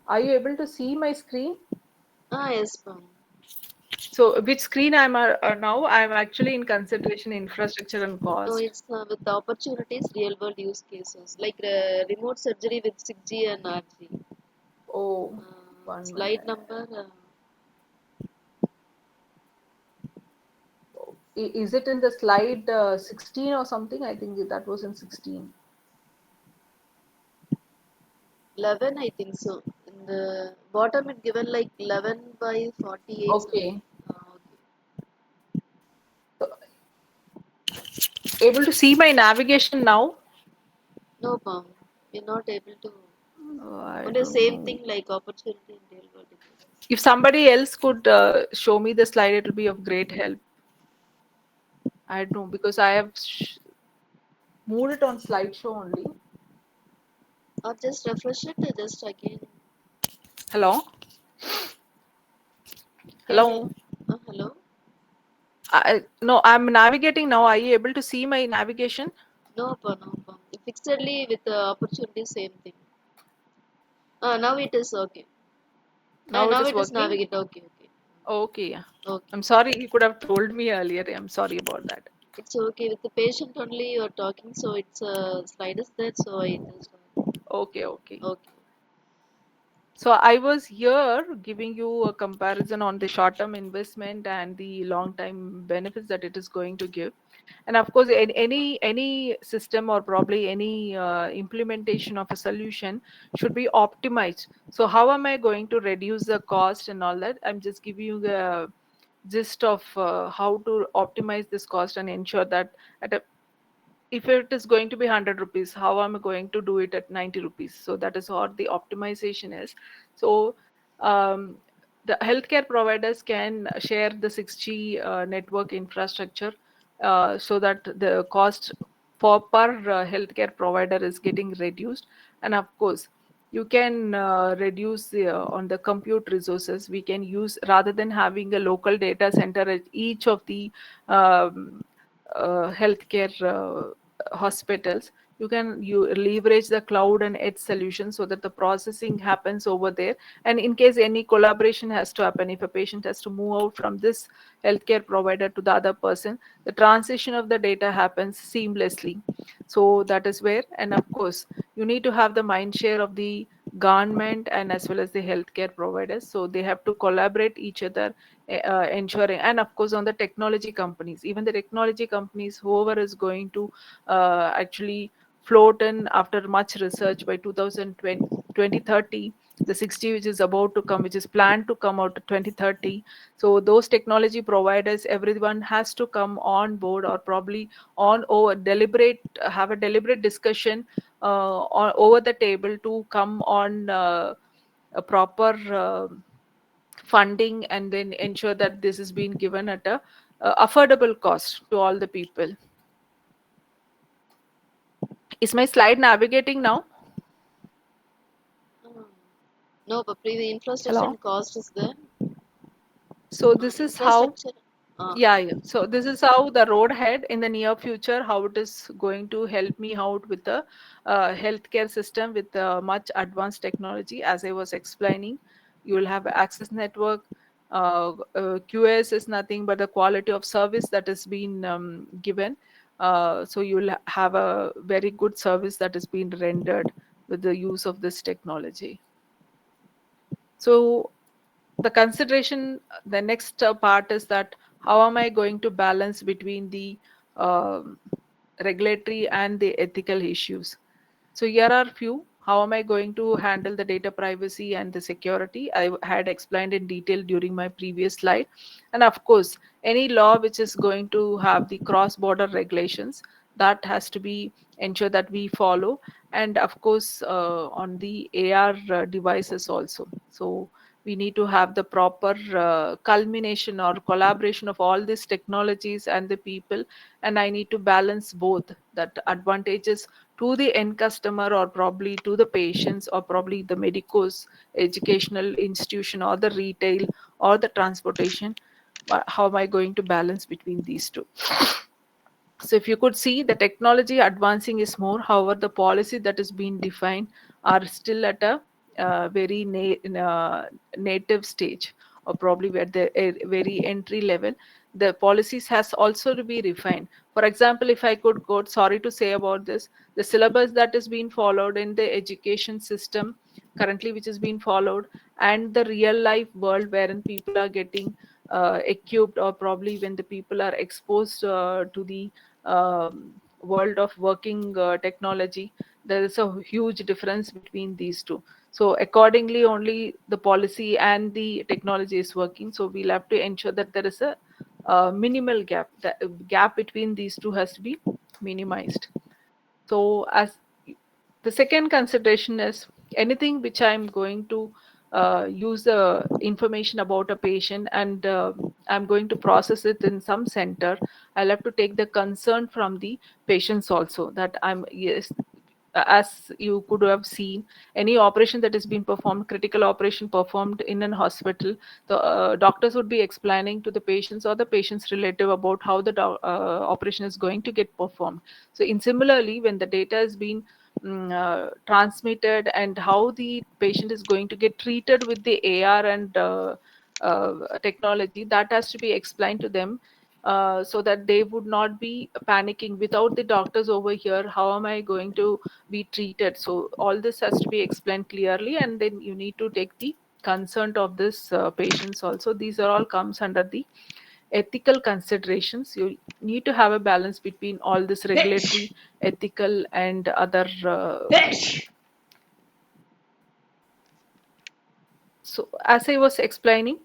Are you able to see my screen? Yes, pa. So, which screen I'm now? I'm actually in consideration infrastructure and No, cost. it's with the opportunities, real world use cases like remote surgery with 6G and RG. Oh, Slide 1 minute. number. Is it in the slide 16 or something? I think that was in 16. 11, I think so. In the bottom, it given like 11 by 48 something. Okay. Okay. So, able to see my navigation now? No, ma'am. We're not able to. I Only the don't same know. thing like opportunity in real world. If somebody else could show me the slide, it will be of great help. I don't know because I have moved it on slideshow only. Or just refresh it, just again. Hello? Can you? Hello? Hello? No, I'm navigating now. Are you able to see my navigation? No, pa, no, pa. Fixedly with the opportunity, same thing. Now it is okay. Now it Now is it is working? navigate. Okay, okay. Okay, yeah. Okay. I'm sorry, you could have told me earlier. I'm sorry about that. It's okay. With the patient only you are talking, so it's slide is there, so I just. Okay, okay. Okay. So I was here giving you a comparison on the short-term investment and the long-term benefits that it is going to give. And of course, any system or probably any implementation of a solution should be optimized. So how am I going to reduce the cost and all that? I'm just giving you the gist of how to optimize this cost and ensure that at a if it is going to be 100 rupees, how am I going to do it at 90 rupees? So that is what the optimization is. So um, the healthcare providers can share the 6G network infrastructure so that the cost for per healthcare provider is getting reduced. And of course, you can reduce on the compute resources. We can use rather than having a local data center at each of the um, healthcare hospitals. You leverage the cloud and edge solution so that the processing happens over there. And in case any collaboration has to happen, if a patient has to move out from this healthcare provider to the other person, the transition of the data happens seamlessly. So that is where, and of course, you need to have the mind share of the government and as well as the healthcare providers. So they have to collaborate each other, ensuring, and of course, on the technology companies, even the technology companies, whoever is going to actually float in after much research by 2020, 2030, the 6G which is about to come, which is planned to come out 2030. So those technology providers, everyone has to come on board or probably on over deliberate, have a deliberate discussion over the table to come on a proper funding and then ensure that this is being given at a affordable cost to all the people. Is my slide navigating now? Uh, no, but previous infrastructure Hello. and cost is there. So this is how, Infrastructure. Uh, yeah. So this is how the road ahead in the near future, how it is going to help me out with the healthcare system with much advanced technology. As I was explaining, you will have access network, QS is nothing but the quality of service that is being given. So you'll have a very good service that is being rendered with the use of this technology. So the consideration, the next part is that how am I going to balance between the um regulatory and the ethical issues? So here are few. How am I going to handle the data privacy and the security? I had explained in detail during my previous slide. And of course, any law which is going to have the cross-border regulations, that has to be ensure that we follow. And of course, on the AR devices also. So we need to have the proper culmination or collaboration of all these technologies and the people. And I need to balance both that advantages to the end customer or probably to the patients or probably the medicos, educational institution or the retail or the transportation. How am I going to balance between these two? So if you could see, the technology advancing is more, however the policy that is being defined are still at a very native stage, or probably at the very entry level. The policies has also to be refined. For example, if I could quote, sorry to say about this, the syllabus that is being followed in the education system currently, which is being followed, and the real life world wherein people are getting equipped, or probably when the people are exposed to the world of working technology, there is a huge difference between these two. So accordingly only the policy and the technology is working, so we'll have to ensure that there is a minimal gap. The gap between these two has to be minimized. So as the second consideration is, anything which I'm going to use the information about a patient, and I'm going to process it in some center, I'll have to take the concern from the patients also, that I'm, yes, as you could have seen, any operation that is being performed, critical operation performed in an hospital, the doctors would be explaining to the patients or the patient's relative about how the operation is going to get performed. So in similarly, when the data is being transmitted, and how the patient is going to get treated with the AR and technology, that has to be explained to them, so that they would not be panicking without the doctors over here. How am I going to be treated? So all this has to be explained clearly, and then you need to take the consent of this patients also. These are all comes under the ethical considerations. You need to have a balance between all this regulatory, ethical, and other so as I was explaining,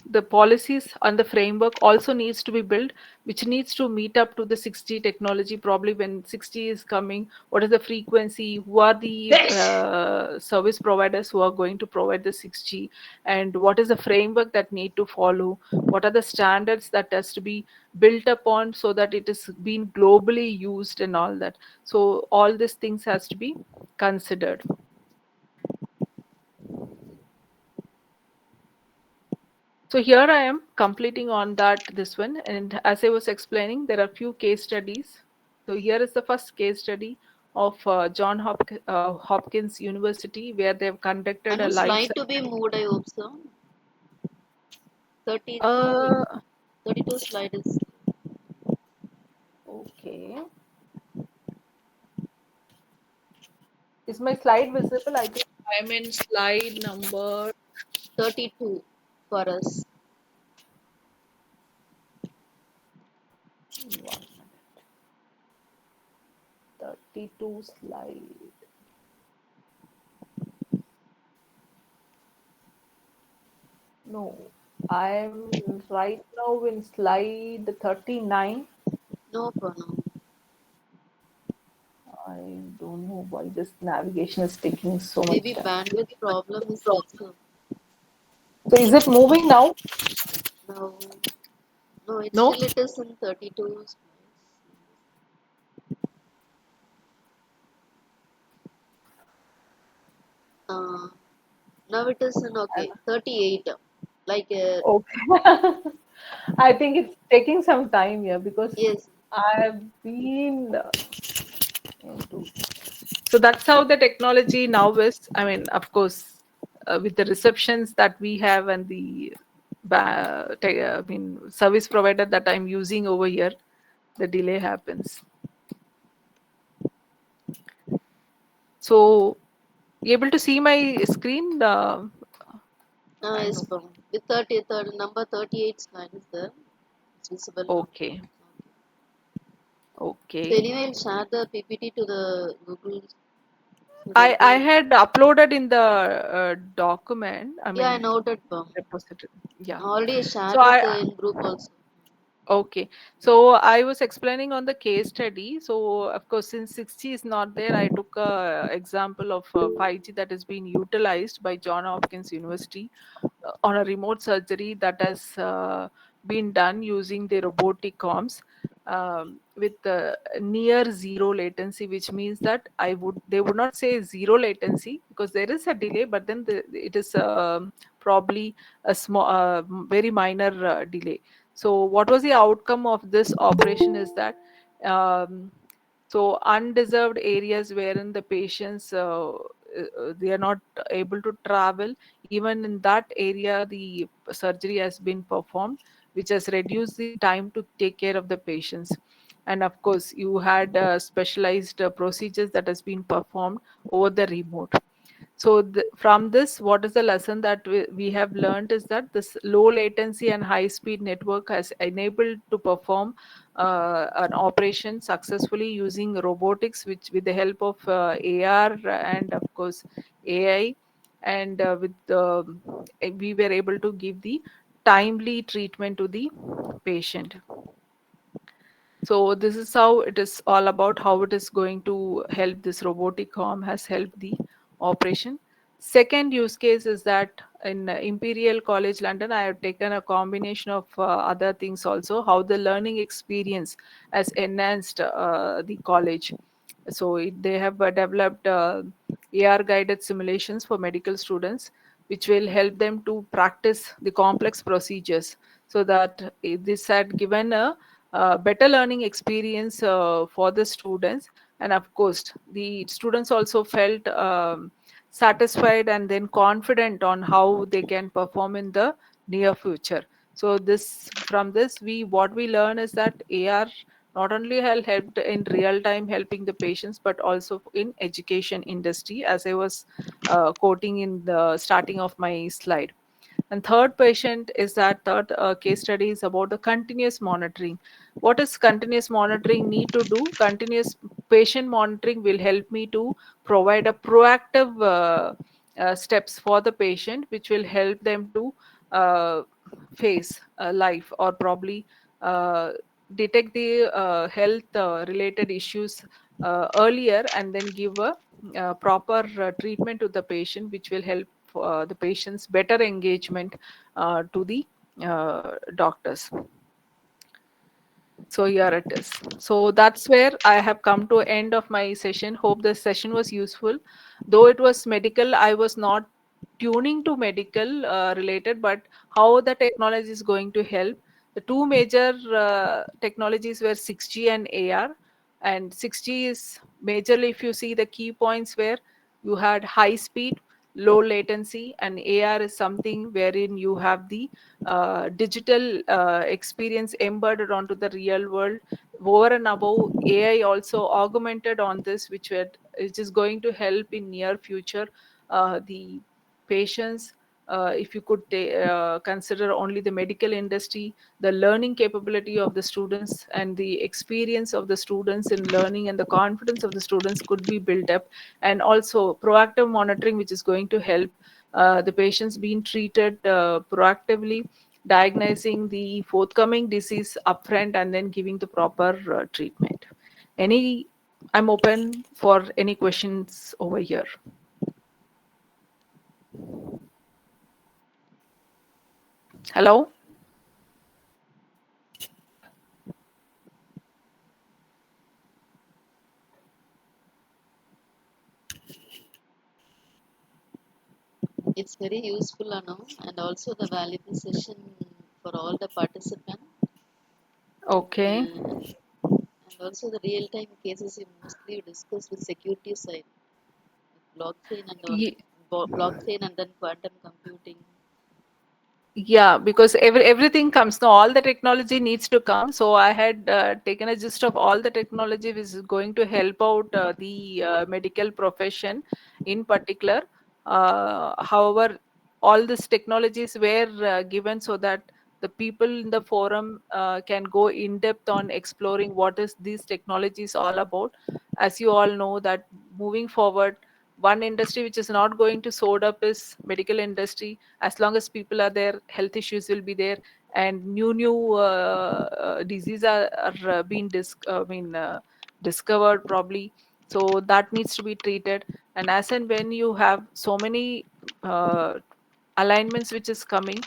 the policies and the framework also needs to be built, which needs to meet up to the 6G technology. Probably when 6G is coming, what is the frequency, who are the service providers who are going to provide the 6G, and what is the framework that need to follow, what are the standards that has to be built upon, so that it is being globally used and all that. So all these things has to be considered. So here I am completing on that this one, and as I was explaining, there are few case studies. So here is the first case study of Hopkins University, where they have conducted a Anu, live. slide to be moved, I hope so. 32, Uh, 32 slide is. okay. Is my slide visible? I think I'm in slide number 32 for us. 32 slide. No, I'm right now in slide 39. No problem. I don't know why this navigation is taking so Maybe much time. bandwidth problem is also. So is it moving now? No, no, it's No? still it is in 32 slides. Uh, now it is in okay 38. Like Okay. I think it's taking some time here because yes, I've been into. So that's how the technology now is. I mean, of course, with the receptions that we have and the service provider that I'm using over here, the delay happens. So, you able to see my screen? I Yes, know. ma'am. With 30, number 38 slide is there. It's visible now. Okay. So Okay. anyway, I'll share the PPT to the Google. So I that will, had uploaded in the document. I yeah, I mean noted, ma'am. repository. Yeah. Already I So shared it I in group also. Okay. So I was explaining on the case study. So of course, since 6G is not there, I took a example of 5G that is being utilized by John Hopkins University on a remote surgery that has been done using the robotic comms with near zero latency, which means that they would not say zero latency because there is a delay, but then it is probably a small, very minor delay. So what was the outcome of this operation is that um, so undeserved areas wherein the patients they are not able to travel, even in that area the surgery has been performed, which has reduced the time to take care of the patients. And of course you had specialized procedures that has been performed over the remote. So from this, what is the lesson that we have learned is that this low latency and high speed network has enabled to perform an operation successfully using robotics, which with the help of AR and of course AI, and we were able to give the timely treatment to the patient. So this is how it is all about, how it is going to help. This robotic arm has helped the operation. Second use case is that in Imperial College London, I have taken a combination of other things also, how the learning experience has enhanced the college. So they have developed AR guided simulations for medical students, which will help them to practice the complex procedures, so that this had given a better learning experience for the students. And of course the students also felt satisfied and then confident on how they can perform in the near future. So this from this we what we learn is that AR not only helped in real time helping the patients, but also in education industry, as I was quoting in the starting of my slide. And third patient is that third case study is about the continuous monitoring. What is continuous monitoring need to do? Continuous patient monitoring will help me to provide a proactive steps for the patient, which will help them to uh, face life, or probably uh, detect the health related issues earlier, and then give a proper treatment to the patient, which will help the patient's better engagement to the doctors. So here it is. So that's where I have come to end of my session. Hope the session was useful. Though it was medical, I was not tuning to medical related, but how the technology is going to help. The two major technologies were 6G and AR. And 6G is majorly, if you see the key points, where you had high speed, low latency, and AR is something wherein you have the digital experience embedded onto the real world. Over and above, AI also augmented on this, which is going to help in near future the patients. If you could consider only the medical industry, the learning capability of the students and the experience of the students in learning and the confidence of the students could be built up. And also proactive monitoring, which is going to help the patients being treated proactively, diagnosing the forthcoming disease upfront, and then giving the proper treatment. Any, I'm open for any questions over here. Hello? It's very useful, Anu, and also the valuable session for all the participants. Okay. And also the real-time cases you mostly discuss with security side, blockchain and Ye- blockchain and then quantum computing. Yeah, because everything comes now, all the technology needs to come. So I had taken a gist of all the technology which is going to help out the medical profession in particular. However, all these technologies were given so that the people in the forum can go in depth on exploring what is these technologies all about. As you all know that moving forward, one industry which is not going to soar up is medical industry. As long as people are there, health issues will be there, and new diseases are discovered probably. So that needs to be treated. And as and when you have so many uh, alignments which is coming,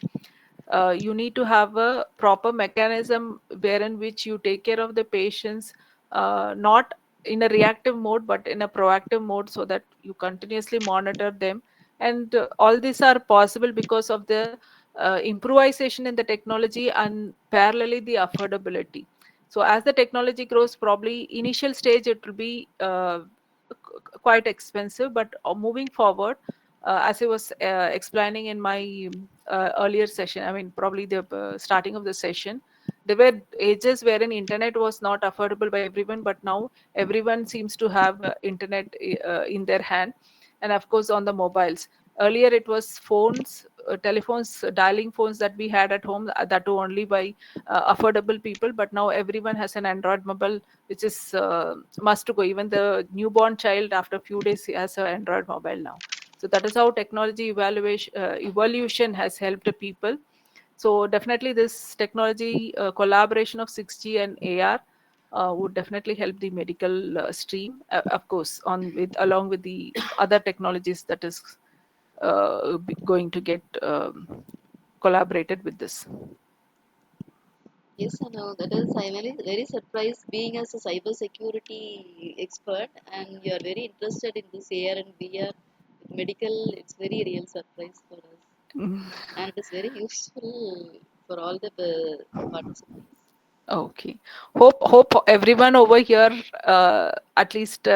you need to have a proper mechanism wherein which you take care of the patients, not in a reactive mode but in a proactive mode, so that you continuously monitor them. And all these are possible because of the improvisation in the technology and parallelly the affordability. So as the technology grows, probably initial stage it will be quite expensive, but moving forward, as I was explaining in my earlier session, I mean, probably the starting of the session, there were ages wherein internet was not affordable by everyone, but now everyone seems to have internet in their hand, and of course on the mobiles. Earlier it was phones, telephones, dialing phones that we had at home, that were only by affordable people, but now everyone has an Android mobile, which is must to go. Even the newborn child, after a few days, he has an Android mobile now. So that is how technology evolution has helped the people. So definitely this technology collaboration of 6G and AR would definitely help the medical stream, of course, on with along with the other technologies that is going to get collaborated with this. Yes, I know. That is, I'm very surprised being as a cyber security expert, and you are very interested in this AR and VR with medical. It's very real surprise for us, and it's very useful for all the participants. Okay. Hope everyone over here at least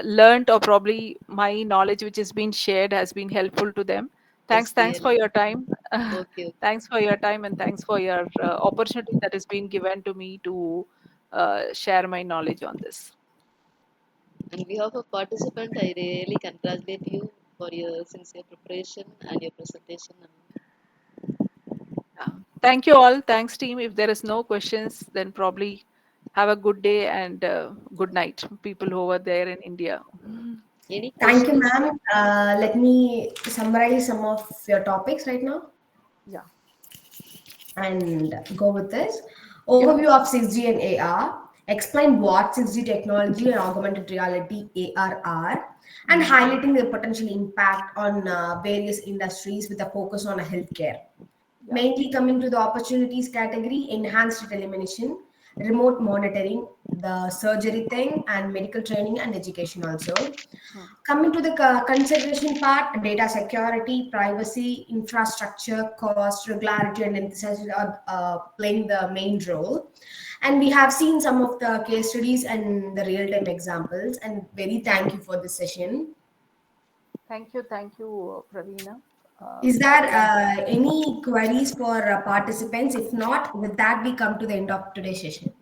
learned, or probably my knowledge which has been shared has been helpful to them. Yes, Thanks for really. your time. Okay, okay. Thanks for your time, and thanks for your opportunity that has been given to me to share my knowledge on this. On behalf of participant, I really congratulate you for your sincere preparation and your presentation. Yeah. Thank you all. Thanks, team. If there is no questions, then probably have a good day and good night, people who are there in India. Any Thank you, questions? ma'am. Let me summarize some of your topics right now Yeah. and go with this. Yeah. Overview of 6G and AR. Explain what 6G technology and augmented reality AR are, and Mm. highlighting the potential impact on various industries with a focus on healthcare. Yeah. Mainly coming to the opportunities category, enhanced telemedicine, remote monitoring, the surgery thing, and medical training and education also. Mm. Coming to the consideration part, data security, privacy, infrastructure, cost, regularity, and synthesis are playing the main role. And we have seen some of the case studies and the real-time examples. And very thank you for this session. Thank you, Praveena. Is there Yeah. any queries for participants? If not, with that, we come to the end of today's session.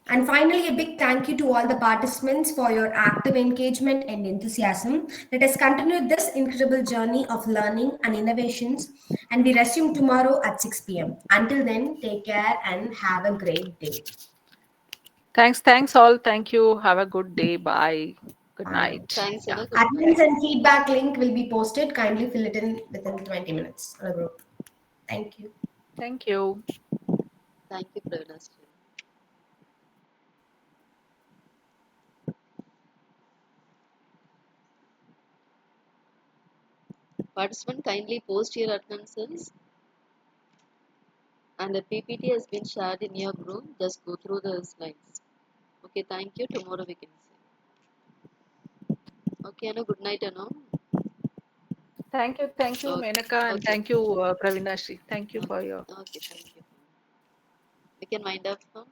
And finally, a big thank you to all the participants for your active engagement and enthusiasm. Let us continue this incredible journey of learning and innovations, and we resume tomorrow at 6 p.m. Until then, take care and have a great day. Thanks all. Thank you. Have a good day. Bye. Good Bye. night. Thanks, Yeah. Anna. Good Attendance night. and feedback link will be posted. Kindly fill it in within 20 minutes on a group. Thank you. Thank you. Thank you, Pravina. Participant, kindly post your attendances, and the PPT has been shared in your group. Just go through the slides. Okay, thank you. Tomorrow we can see. Okay, Anna. Good night, Anna. Thank you, Okay, Menaka, and okay, thank you, Pravina Shri. Thank you okay, for your okay. Thank you. We can wind up now.